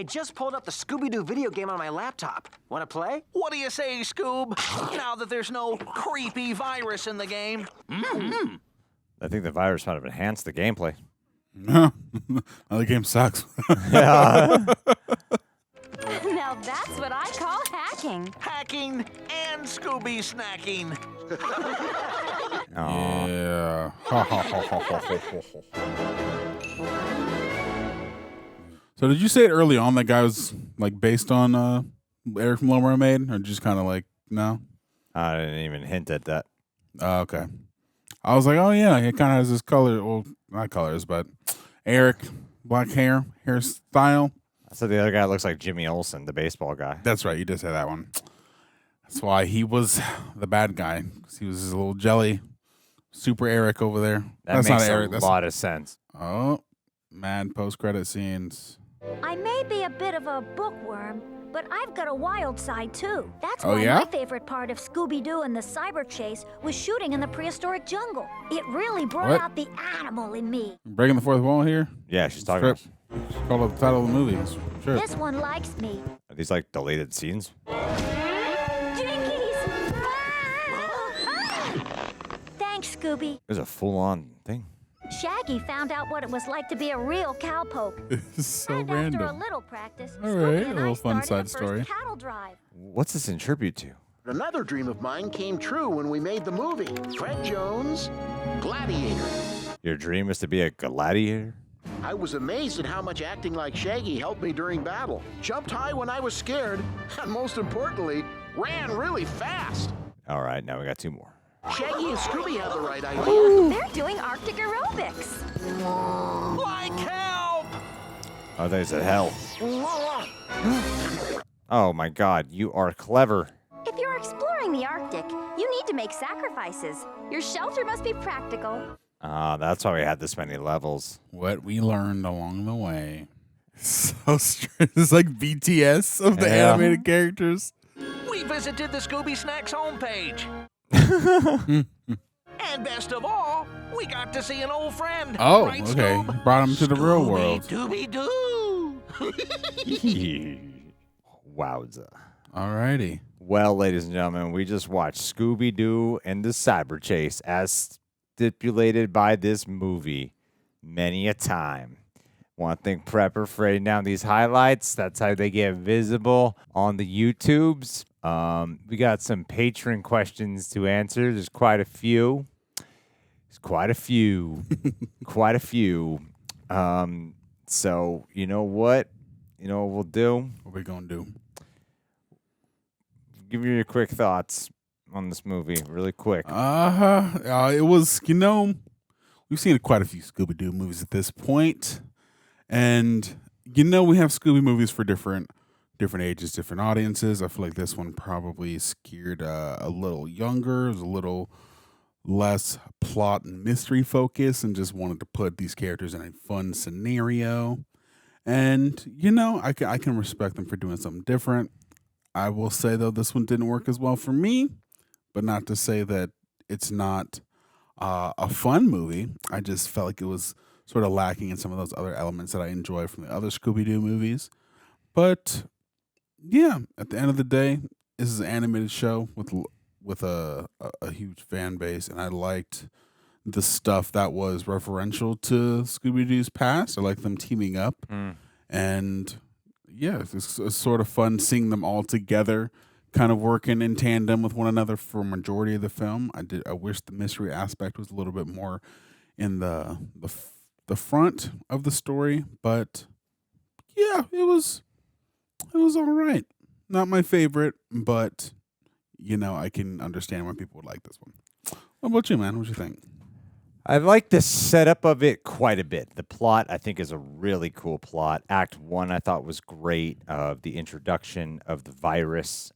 just pulled up the Scooby-Doo video game on my laptop. Want to play? What do you say, Scoob? Now that there's no creepy virus in the game. Mm-hmm. I think the virus might have enhanced the gameplay. No, the game sucks. Now that's what I call hacking. Hacking and Scooby snacking. Yeah. So did you say it early on that guy was like based on Eric from Little Mermaid, or just kind of like no? I didn't even hint at that. Okay. I was like, oh yeah, he kind of has this color. Well, not colors, but Eric, black hairstyle. So the other guy looks like Jimmy Olsen, the baseball guy. That's right. You did say that one. That's why he was the bad guy, because he was his little jelly, super Eric over there. That That's makes not Eric. a lot of sense. Oh, mad post-credit scenes. I may be a bit of a bookworm, but I've got a wild side too. That's Oh, why yeah? my favorite part of Scooby-Doo and the cyber chase was shooting in the prehistoric jungle. It really brought What? out the animal in me. Breaking the fourth wall here. Yeah, she's talking about... It's called the title of the movie. Sure. This one likes me. Are these like deleted scenes? Jinkies! Thanks, Scooby. There's a full-on thing. Shaggy found out what it was like to be a real cowpoke. This is so And after a random. little practice, All Scooby right, and a little I fun started side the story. first cattle drive. What's this in tribute to? Another dream of mine came true when we made the movie. Fred Jones, Gladiator. Your dream was to be a gladiator? I was amazed at how much acting like Shaggy helped me during battle. Jumped high when I was scared, and most importantly, ran really fast. All right, now we got 2 more. Shaggy and Scooby had the right idea. They're doing Arctic aerobics. Like help! Oh, they said hell. Oh my God, you are clever. If you're exploring the Arctic, you need to make sacrifices. Your shelter must be practical. That's why we had this many levels. What we learned along the way. So strange. It's like BTS of the animated characters. We visited the Scooby Snacks homepage. And best of all, we got to see an old friend. Oh, right, okay. Scoob? Brought him to the real world. Scooby-Doo. Wowza. Alrighty. Well, ladies and gentlemen, we just watched Scooby-Doo and the Cyber Chase as stipulated by this movie many a time. Want to thank Prepper for writing down these highlights. That's how they get visible on the YouTubes. We got some Patron questions to answer. There's quite a few. Quite a few. So, you know what? You know what we'll do? What we gonna do? Give me your quick thoughts on this movie, really quick. It was, we've seen quite a few Scooby-Doo movies at this point. And, we have Scooby movies for different ages, different audiences. I feel like this one probably skewered a little younger. It was a little less plot and mystery focus and just wanted to put these characters in a fun scenario. And, I can respect them for doing something different. I will say, though, this one didn't work as well for me, but not to say that it's not a fun movie. I just felt like it was sort of lacking in some of those other elements that I enjoy from the other Scooby-Doo movies. But, yeah, at the end of the day, this is an animated show with a huge fan base, and I liked the stuff that was referential to Scooby-Doo's past. I like them teaming up, and yeah, it's sort of fun seeing them all together, kind of working in tandem with one another for a majority of the film. I wish the mystery aspect was a little bit more in the front of the story, but yeah, it was all right. Not my favorite, but I can understand why people would like this one. What about you, man? What you think? I like the setup of it quite a bit. The plot, I think, is a really cool plot. Act 1, I thought, was great. The introduction of the virus,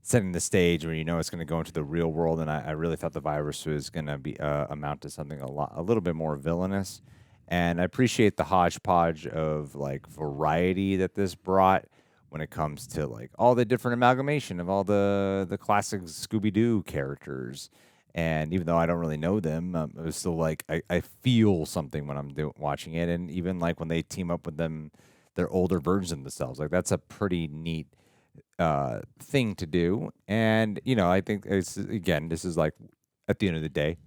setting the stage where it's going to go into the real world, and I really thought the virus was going to be amount to something a little bit more villainous. And I appreciate the hodgepodge of variety that this brought when it comes to all the different amalgamation of all the classic Scooby-Doo characters. And even though I don't really know them, it was still I feel something when I'm watching it. And even when they team up with them, their older versions of themselves, that's a pretty neat thing to do. And, I think this is at the end of the day,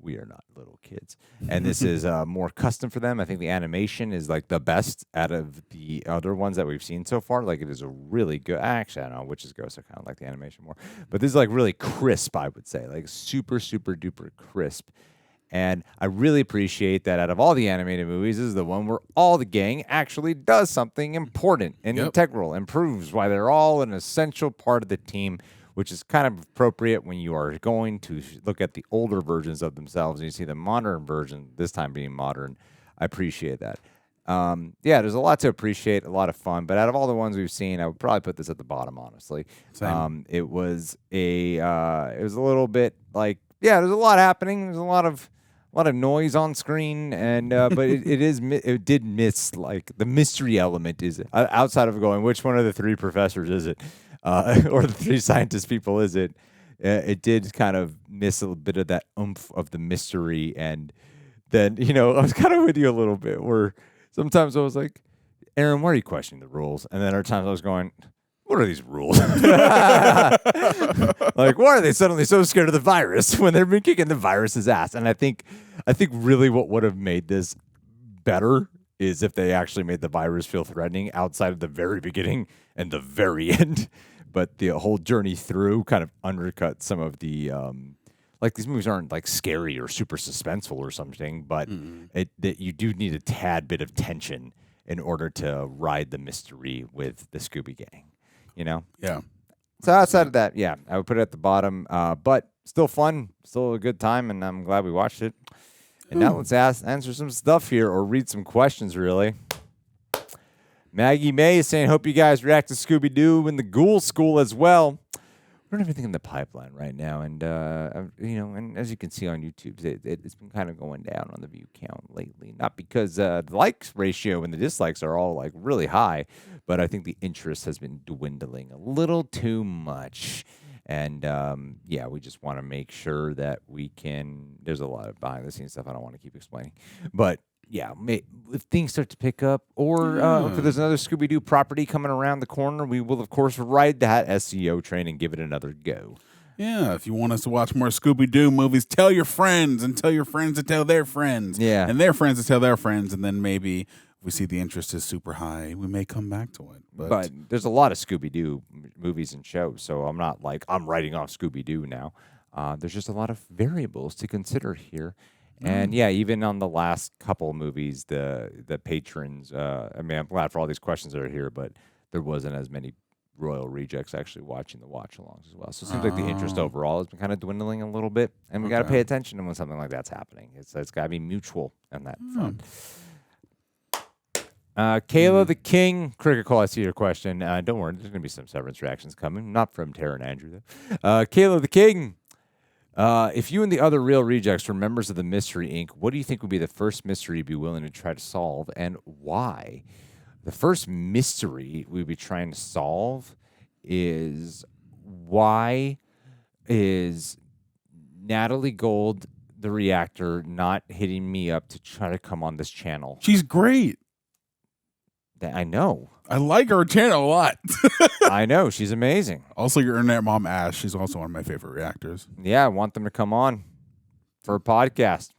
we are not little kids. And this is more custom for them. I think the animation is the best out of the other ones that we've seen so far. It is a really good, actually, I don't know which is gross. I kind of like the animation more, but this is really crisp, I would say, super, super duper crisp. And I really appreciate that out of all the animated movies, this is the one where all the gang actually does something important and integral and proves why they're all an essential part of the team, which is kind of appropriate when you are going to look at the older versions of themselves and you see the modern version, this time being modern. I appreciate that. There's a lot to appreciate, a lot of fun, but out of all the ones we've seen, I would probably put this at the bottom, honestly. It was a little bit there's a lot happening. There's a lot of noise on screen, and but it did miss the mystery element is outside of going, which one of the three professors is it? Or the three scientist people is it? It did kind of miss a little bit of that oomph of the mystery. And then, I was kind of with you a little bit where sometimes I was like, Aaron, why are you questioning the rules? And then other times I was going, what are these rules? Why are they suddenly so scared of the virus when they've been kicking the virus's ass? And I think really what would have made this better is if they actually made the virus feel threatening outside of the very beginning and the very end. But the whole journey through kind of undercut some of the, these movies aren't scary or super suspenseful or something, but that you do need a tad bit of tension in order to ride the mystery with the Scooby Gang, Yeah. So outside of that, yeah, I would put it at the bottom, but still fun, still a good time, and I'm glad we watched it. And now let's answer some stuff here or read some questions, really. Maggie May is saying, hope you guys react to Scooby-Doo and the Ghoul School as well. don't have anything in the pipeline right now, and and as you can see on YouTube, it's been kind of going down on the view count lately. Not because the likes ratio and the dislikes are all like really high, but I think the interest has been dwindling a little too much. And we just want to make sure that we can. There's a lot of behind the scenes stuff I don't want to keep explaining, but. Yeah, if things start to pick up, or if there's another Scooby-Doo property coming around the corner, we will, of course, ride that SEO train and give it another go. Yeah, if you want us to watch more Scooby-Doo movies, tell your friends, and tell your friends to tell their friends. Yeah. And their friends to tell their friends, and then maybe if we see the interest is super high, we may come back to it. But there's a lot of Scooby-Doo movies and shows, so I'm not like I'm writing off Scooby-Doo now. There's just a lot of variables to consider here. And even on the last couple movies, the patrons. I'm glad for all these questions that are here, but there wasn't as many royal rejects actually watching the watch-alongs as well. So it seems like the interest overall has been kind of dwindling a little bit, and we got to pay attention to when something like that's happening. It's got to be mutual on that front. Kayla the King, Cricket Call, I see your question. Don't worry, there's going to be some severance reactions coming, not from Tara and Andrew though. Kayla the King. If you and the other real rejects were members of the Mystery Inc., what do you think would be the first mystery you'd be willing to try to solve, and why? The first mystery we'd be trying to solve is why is Natalie Gold, the reactor, not hitting me up to try to come on this channel? She's great. I know. I like her channel a lot. I know. She's amazing. Also, your internet mom, Ash. She's also one of my favorite reactors. Yeah, I want them to come on for a podcast.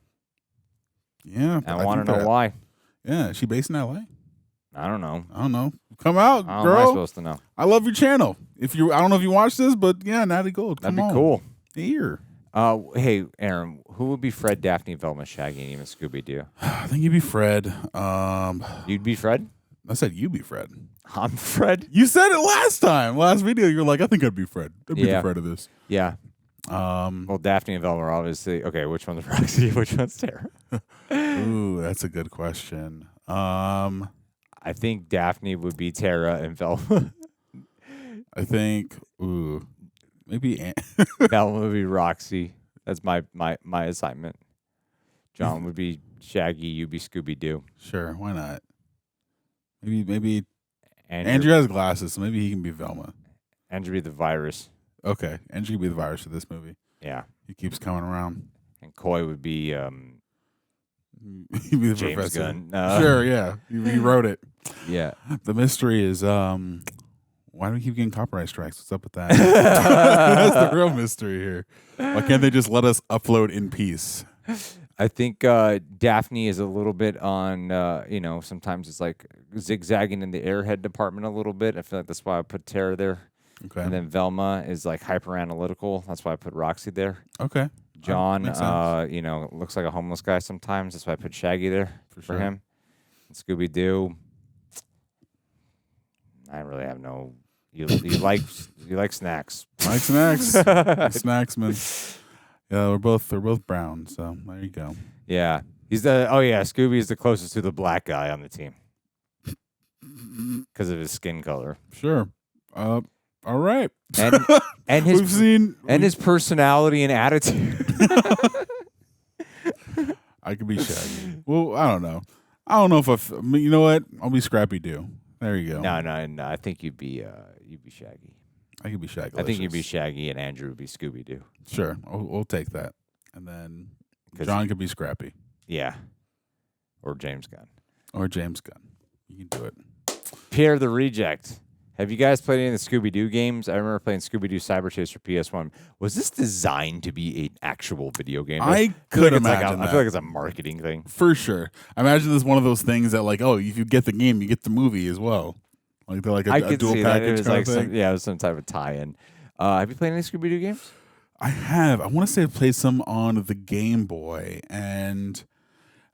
Yeah. I want to know why. Yeah. Is she based in L.A.? I don't know. Come out, How girl. am I supposed to know? I love your channel. I don't know if you watch this, but yeah, Natalie Gold. That'd be cool. Here. Hey, Aaron, who would be Fred, Daphne, Velma, Shaggy, and even Scooby-Doo? I think you'd be Fred. You'd be Fred? I said you be Fred. I'm Fred? You said it last video. You're like, I think I'd be Fred. I'd be the Fred of this. Yeah. Well, Daphne and Velma are obviously... Okay, which one's Roxy? Which one's Tara? Ooh, that's a good question. I think Daphne would be Tara and Velma. I think... Ooh. Maybe... Velma would be Roxy. That's my assignment. John would be Shaggy. You'd be Scooby-Doo. Sure, why not? Maybe Andrew has glasses, so maybe he can be Velma. Andrew be the virus. Okay, Andrew can be the virus of this movie. Yeah. He keeps coming around. And Coy would be he'd be the James professor. Gunn. Sure, yeah. He wrote it. Yeah. The mystery is why do we keep getting copyright strikes? What's up with that? That's the real mystery here. Why can't they just let us upload in peace? I think Daphne is a little bit on, sometimes it's like zigzagging in the airhead department a little bit. I feel like that's why I put Tara there. Okay. And then Velma is like hyper analytical. That's why I put Roxy there. Okay. John, looks like a homeless guy sometimes. That's why I put Shaggy there for him. And Scooby-Doo, I really have no. You like snacks. Like snacks. Snacksman. Yeah, they're both brown, so there you go. Yeah. Scooby is the closest to the black guy on the team. Because of his skin color. Sure. All right. And his personality and attitude. I could be Shaggy. Well, I don't know. I don't know if you know what? I'll be Scrappy-Doo. There you go. No. I think you'd be Shaggy. I could be Shaggy. I think you'd be Shaggy and Andrew would be Scooby-Doo. Sure. We'll take that. And then John could be Scrappy. Yeah. Or James Gunn. You can do it. Pierre the Reject. Have you guys played any of the Scooby-Doo games? I remember playing Scooby-Doo Cyber Chase for PS1. Was this designed to be an actual video game? I could imagine that. I feel like it's a marketing thing. For sure. I imagine this is one of those things that like, if you get the game, you get the movie as well. Like they're like a dual package kind of thing. It was some type of tie-in. Have you played any Scooby-Doo games? I have. I want to say I played some on the Game Boy, and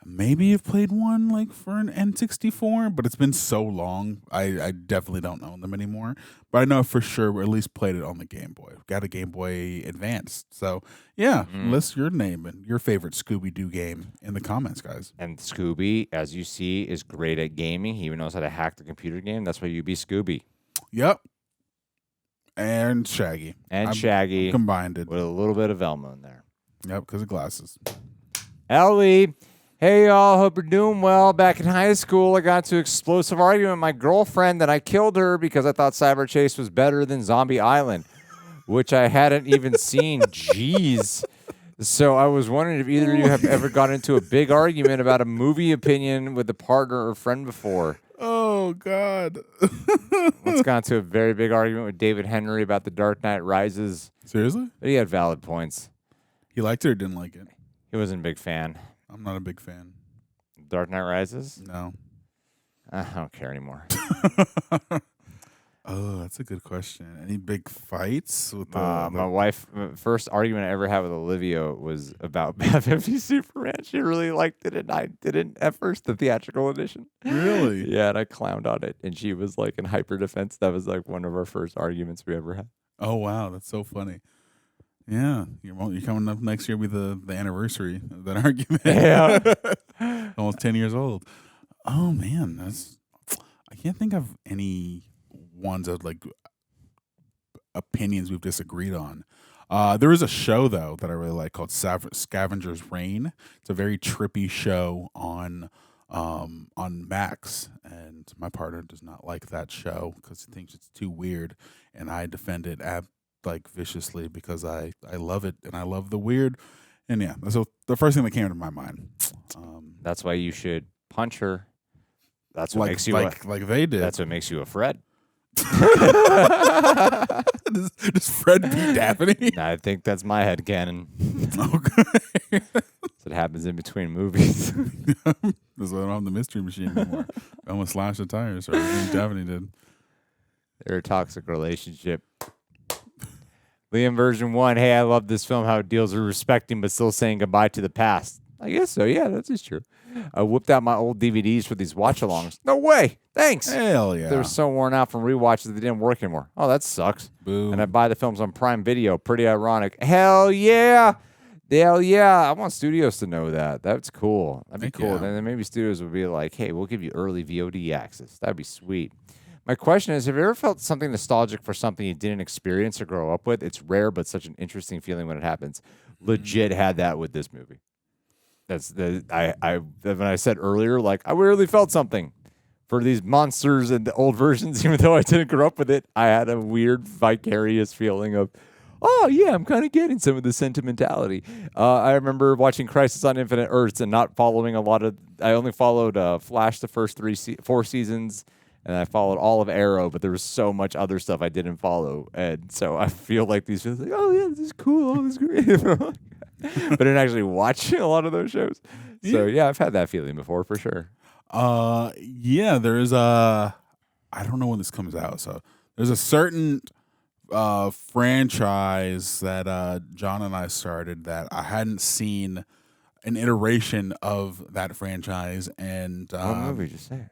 maybe I've played one like for an N64, but it's been so long. I definitely don't own them anymore. But I know for sure we at least played it on the Game Boy. Got a Game Boy Advance. So, yeah, list your name and your favorite Scooby-Doo game in the comments, guys. And Scooby, as you see, is great at gaming. He even knows how to hack the computer game. That's why you be Scooby. Yep. And Shaggy. Shaggy. Combined it. With a little bit of Velma in there. Yep, because of glasses. Ellie. Hey, y'all. Hope you're doing well. Back in high school, I got into an explosive argument with my girlfriend that I killed her because I thought Cyber Chase was better than Zombie Island, which I hadn't even seen. Jeez. So I was wondering if either of you have ever got into a big argument about a movie opinion with a partner or friend before. Oh, God. Once got into a very big argument with David Henry about The Dark Knight Rises. Seriously? But he had valid points. He liked it or didn't like it? He wasn't a big fan. I'm not a big fan. Dark Knight Rises? No. I don't care anymore. Oh, that's a good question. Any big fights with my wife? First argument I ever had with Olivia was about Batman v Superman. She really liked it, and I didn't at first. The theatrical edition. Really? Yeah, and I clowned on it, and she was like in hyper defense. That was like one of our first arguments we ever had. Oh wow, that's so funny. Yeah, you're coming up next year. Will be the anniversary of that argument. Yeah, almost 10 years old. Oh man, I can't think of any ones of like opinions we've disagreed on. There is a show though that I really like called Scavenger's Reign. It's a very trippy show on Max, and my partner does not like that show because he thinks it's too weird, and I defend it viciously because I love it and I love the weird. And yeah, so the first thing that came to my mind. That's why you should punch her. That's what makes you like they did. That's what makes you a Fred. Does Fred beat Daphne? I think that's my headcanon. Okay. It happens in between movies. That's why I don't have the mystery machine anymore. I almost slashed the tires, or Daphne did. They're a toxic relationship. Liam version 1. Hey, I love this film, how it deals with respecting but still saying goodbye to the past. I guess so. Yeah, that is true. I whipped out my old DVDs for these watch-alongs. No way. Thanks. Hell yeah. They were so worn out from rewatches that they didn't work anymore. Oh, that sucks. Boo. And I buy the films on Prime Video. Pretty ironic. Hell yeah. Hell yeah. I want studios to know that. That's cool. That'd be cool. Yeah. And then maybe studios would be like, hey, we'll give you early VOD access. That'd be sweet. My question is, have you ever felt something nostalgic for something you didn't experience or grow up with? It's rare, but such an interesting feeling when it happens. Legit had that with this movie. That's when I said earlier, like, I really felt something for these monsters and the old versions, even though I didn't grow up with it. I had a weird vicarious feeling of, oh yeah, I'm kind of getting some of the sentimentality. I remember watching Crisis on Infinite Earths and not following a lot of. I only followed Flash the first 4 seasons, and I followed all of Arrow, but there was so much other stuff I didn't follow, and so I feel like these feels like, oh yeah, this is cool, oh, this is great. But I didn't actually watch a lot of those shows. So yeah, I've had that feeling before for sure. Yeah, there is I don't know when this comes out, so there's a certain franchise that John and I started that I hadn't seen an iteration of that franchise, and What movie did you say?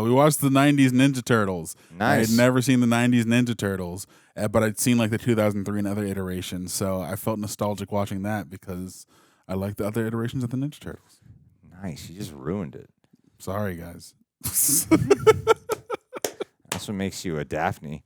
We watched the 90s Ninja Turtles. Nice. I had never seen the 90s Ninja Turtles, but I'd seen like the 2003 and other iterations, so I felt nostalgic watching that because I liked the other iterations of the Ninja Turtles. Nice. You just ruined it. Sorry, guys. That's what makes you a Daphne.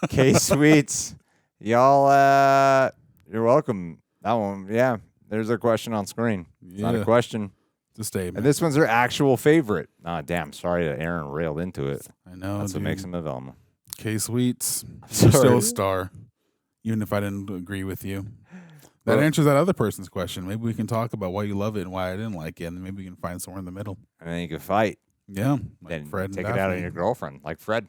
K-Sweets. Y'all, you're welcome. That one, yeah. There's a question on screen. It's not a question. It's a statement. And this one's her actual favorite. Ah, damn. Sorry that Aaron railed into it. I know. That's what makes him a Velma. K-Sweets. You're still a star, even if I didn't agree with you. That answers that other person's question. Maybe we can talk about why you love it and why I didn't like it, and maybe we can find somewhere in the middle. And then you can fight. Yeah. Like Then Fred take and it out on Daphne. your girlfriend, like Fred.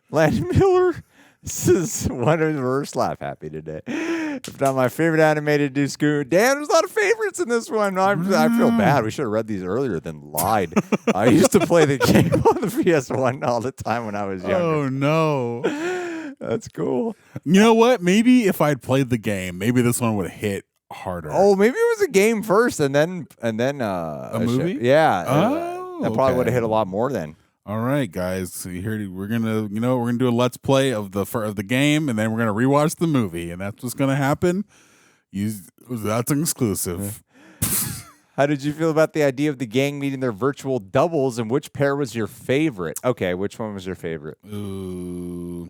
Landon Miller. This is one of the worst laugh happy today. If not my favorite animated do Scooby. Dan, there's a lot of favorites in this one. I feel bad. We should have read these earlier than lied. I used to play the game on the PS1 all the time when I was younger. Oh, no. That's cool. You know what? Maybe if I'd played the game, maybe this one would have hit harder. Oh, maybe it was a game first and then a movie? Yeah. Oh, that probably would okay. have hit a lot more then. All right, guys. So you heard it. We're gonna do a let's play of the game, and then we're gonna rewatch the movie, and that's what's gonna happen. That's an exclusive. How did you feel about the idea of the gang meeting their virtual doubles, and which pair was your favorite? Okay, which one was your favorite? Ooh.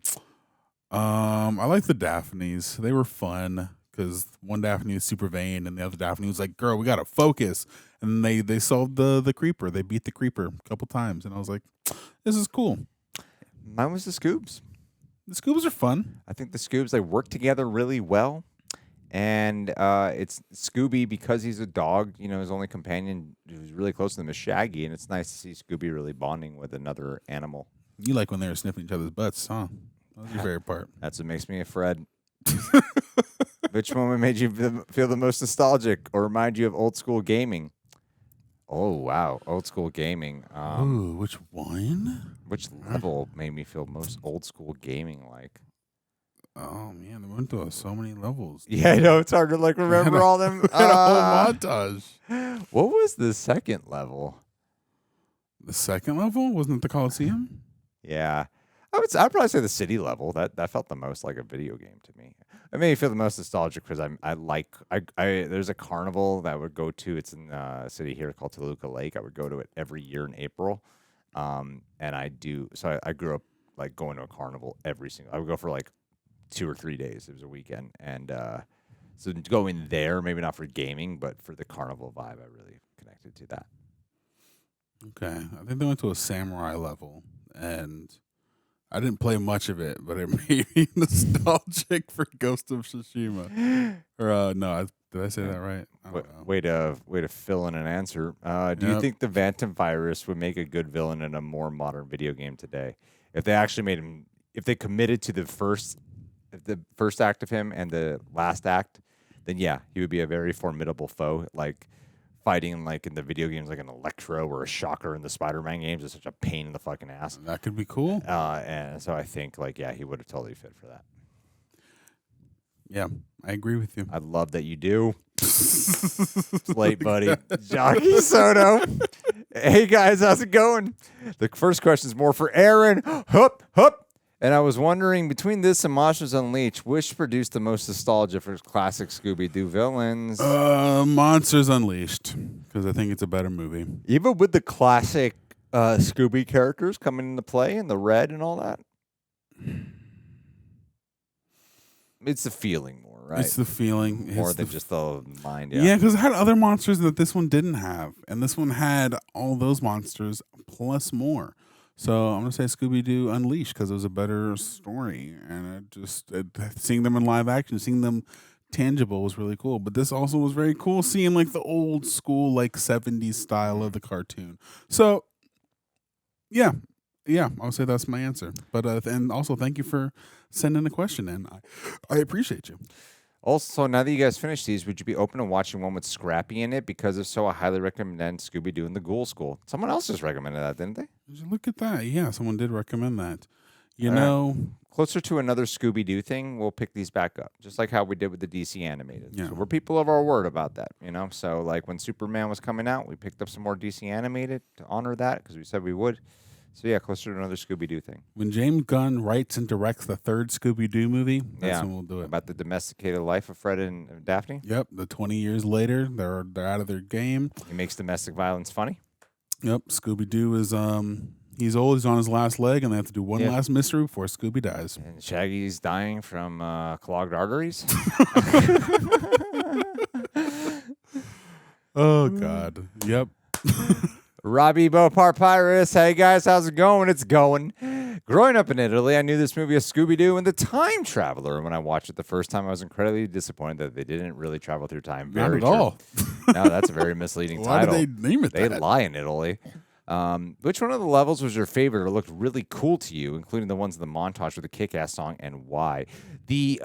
I like the Daphnes. They were fun because one Daphne was super vain and the other Daphne was like, girl, we got to focus. And they solved the creeper. They beat the creeper a couple times. And I was like, this is cool. Mine was the Scoobs. The Scoobs are fun. I think the Scoobs, they work together really well. And it's Scooby, because he's a dog, you know, his only companion who's really close to them is Shaggy. And it's nice to see Scooby really bonding with another animal. You like when they were sniffing each other's butts, huh? That was your favorite part. That's what makes me a Fred. Which moment made you feel the most nostalgic or remind you of old school gaming? Oh, wow. Old school gaming. Ooh, which one? Which level made me feel most old school gaming like? Oh, man. They went through so many levels. Yeah, I know. It's hard to like remember all them. A whole montage. What was the second level? The second level? Wasn't it the Coliseum? Yeah. I'd probably say the city level. That felt the most like a video game to me. It made me feel the most nostalgic because there's a carnival that I would go to. It's in a city here called Toluca Lake. I would go to it every year in April. And I grew up like going to a carnival I would go for like 2 or 3 days. It was a weekend. And so going there, maybe not for gaming, but for the carnival vibe, I really connected to that. Okay. I think they went to a samurai level, and I didn't play much of it, but it made me nostalgic for Ghost of Tsushima. Or no, did I say that right? I don't know. Way to fill in an answer. Do you think the Phantom Virus would make a good villain in a more modern video game today? If they actually made him, if they committed to the first act of him and the last act, then yeah, he would be a very formidable foe. Like fighting like in the video games, like an Electro or a Shocker in the Spider-Man games is such a pain in the fucking ass. That could be cool. And so I think like, yeah, he would have totally fit for that. Yeah, I agree with you. I love that you do. It's late, buddy. Jockey Soto. Hey guys, how's it going? The first question is more for Aaron. Hup, hup. And I was wondering, between this and Monsters Unleashed, which produced the most nostalgia for classic Scooby-Doo villains? Monsters Unleashed, because I think it's a better movie. Even with the classic Scooby characters coming into play and the red and all that? It's the feeling more, right? It's the feeling. More than just the mind, Yeah, because it had other monsters that this one didn't have. And this one had all those monsters plus more. So I'm going to say Scooby-Doo Unleashed because it was a better story. And seeing them in live action, seeing them tangible was really cool. But this also was very cool seeing like the old school, like 70s style of the cartoon. So, yeah, I'll say that's my answer. But and also thank you for sending a question in. I appreciate you. Also, now that you guys finished these, would you be open to watching one with Scrappy in it? Because if so, I highly recommend Scooby-Doo and the Ghoul School. Someone else just recommended that, didn't they? Look at that. Yeah, someone did recommend that. You know, closer to another Scooby-Doo thing, we'll pick these back up, just like how we did with the DC animated. Yeah. So we're people of our word about that, you know? So, like, when Superman was coming out, we picked up some more DC animated to honor that because we said we would. So, yeah, closer to another Scooby-Doo thing. When James Gunn writes and directs the third Scooby-Doo movie, that's when we'll do it. About the domesticated life of Fred and Daphne? Yep. The 20 years later, they're out of their game. He makes domestic violence funny? Yep. Scooby-Doo is, he's old, he's on his last leg, and they have to do one last mystery before Scooby dies. And Shaggy's dying from clogged arteries? Oh, God. Yep. Robbie Bopar Pyrus. Hey guys, how's it going? It's going. Growing up in Italy, I knew this movie as Scooby-Doo and the Time Traveler. When I watched it the first time, I was incredibly disappointed that they didn't really travel through time. Not at all. No, that's a very misleading title. Why did they name it that? They lie in Italy. Which one of the levels was your favorite or looked really cool to you, including the ones in the montage with the kick-ass song, and why? The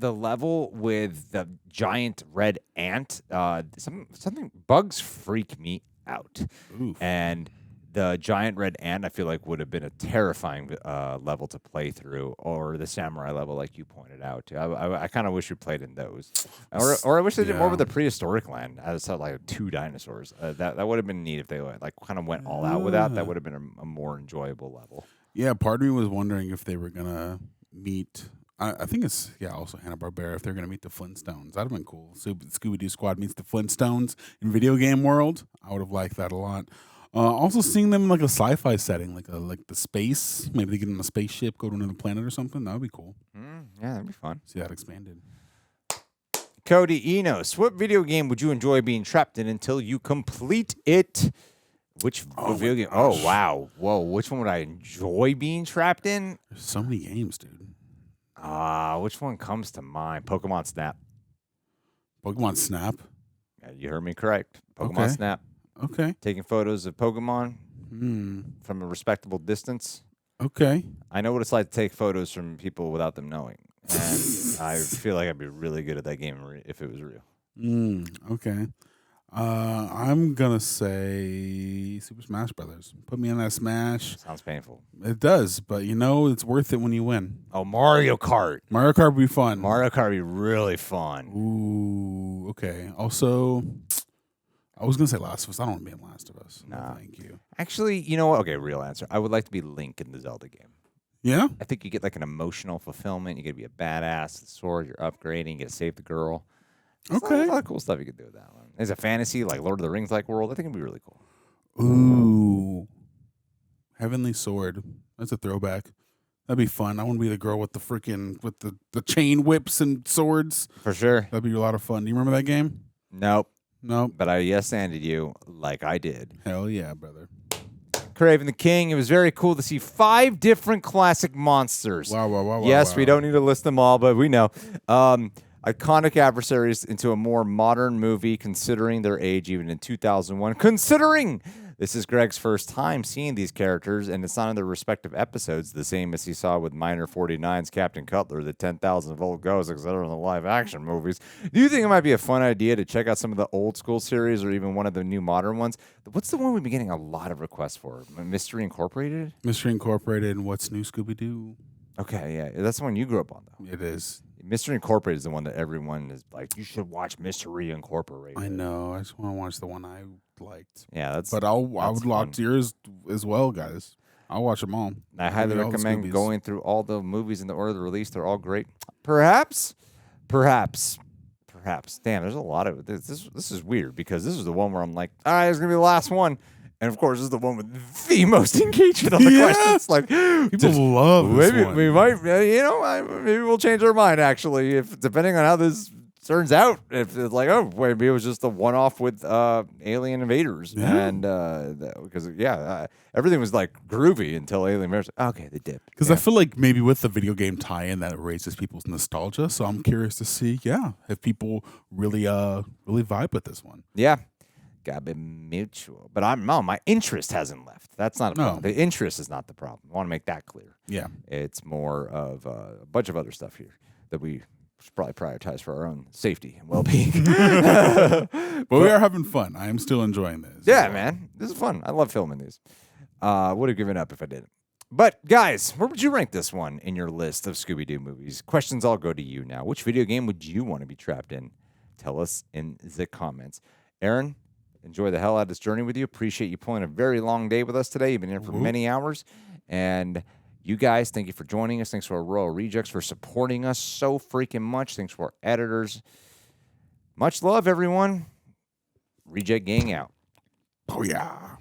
level with the giant red ant, something bugs freak me out. Oof. And the giant red ant, I feel like, would have been a terrifying level to play through, or the samurai level, like you pointed out. I kind of wish we played in those, or I wish they did more with the prehistoric land. I saw like 2 dinosaurs. That would have been neat if they like kind of went all out with that. That would have been a more enjoyable level. Yeah, part of me was wondering if they were gonna meet. I think it's also Hanna-Barbera if they're gonna meet the Flintstones. That'd have been cool. Scooby-Doo Squad meets the Flintstones in video game world. I would have liked that a lot. Also seeing them in like a sci-fi setting, like the space. Maybe they get on a spaceship, go to another planet or something. That would be cool. Yeah, that'd be fun. See that expanded. Cody Enos, what video game would you enjoy being trapped in until you complete it? Which video game? Oh, wow. Whoa, which one would I enjoy being trapped in? There's so many games, dude. Which one comes to mind? Pokemon Snap. Pokemon Snap? Yeah, you heard me correct. Pokemon Snap. Okay. Taking photos of Pokemon from a respectable distance. Okay. I know what it's like to take photos from people without them knowing. And I feel like I'd be really good at that game if it was real. Okay. I'm going to say Super Smash Brothers. Put me in that Smash. Sounds painful. It does, but it's worth it when you win. Oh, Mario Kart. Mario Kart would be fun. Mario Kart would be really fun. Ooh, okay. Also, I was going to say Last of Us. I don't want to be in Last of Us. No, thank you. Actually, you know what? Okay, real answer. I would like to be Link in the Zelda game. Yeah? I think you get like an emotional fulfillment. You get to be a badass. The sword, you're upgrading. You get to save the girl. There's a lot of cool stuff you could do with that one. There's a fantasy, like Lord of the Rings-like world. I think it'd be really cool. Ooh. Heavenly Sword. That's a throwback. That'd be fun. I want to be the girl with the chain whips and swords. For sure. That'd be a lot of fun. Do you remember that game? Nope. Nope. But I yes-anded you like I did. Hell yeah, brother. Craven the King. It was very cool to see 5 different classic monsters. Wow. Yes, we don't need to list them all, but we know. Iconic adversaries into a more modern movie, considering their age, even in 2001. Considering this is Greg's first time seeing these characters, and it's not in their respective episodes, the same as he saw with Minor 49's Captain Cutler, the 10,000-volt ghost, etc. in the live-action movies. Do you think it might be a fun idea to check out some of the old-school series or even one of the new modern ones? What's the one we've been getting a lot of requests for? Mystery Incorporated? Mystery Incorporated and What's New Scooby-Doo? Okay, yeah. That's the one you grew up on, though. It is. Mystery Incorporated is the one that everyone is like, you should watch Mystery Incorporated. I know. I just want to watch the one I liked. Yeah, But I would watch yours as well, guys. I'll watch them all. I highly recommend going through all the movies in the order of release. They're all great. Perhaps. Damn, there's a lot of this. This is weird because this is the one where I'm like, all right, it's gonna be the last one. And of course, this is the one with the most engagement on the questions. Like, people love this maybe one. we might, maybe we'll change our mind. Actually, if depending on how this turns out, if it's like, oh, maybe it was just a one-off with Alien Invaders, and because everything was like groovy until Alien Invaders. Okay, they dipped. Because I feel like maybe with the video game tie-in that raises people's nostalgia. So I'm curious to see, if people really vibe with this one. Yeah. Gotta be mutual. But my interest hasn't left. That's not a problem. The interest is not the problem. I want to make that clear. Yeah. It's more of a bunch of other stuff here that we should probably prioritize for our own safety and well-being. But we are having fun. I am still enjoying this. Yeah, man. This is fun. I love filming these. Would have given up if I didn't. But, guys, where would you rank this one in your list of Scooby-Doo movies? Questions all go to you now. Which video game would you want to be trapped in? Tell us in the comments. Aaron, enjoy the hell out of this journey with you. Appreciate you pulling a very long day with us today. You've been here for many hours. And you guys, thank you for joining us. Thanks to our Royal Rejects for supporting us so freaking much. Thanks to our editors. Much love, everyone. Reject Gang out. Oh, yeah.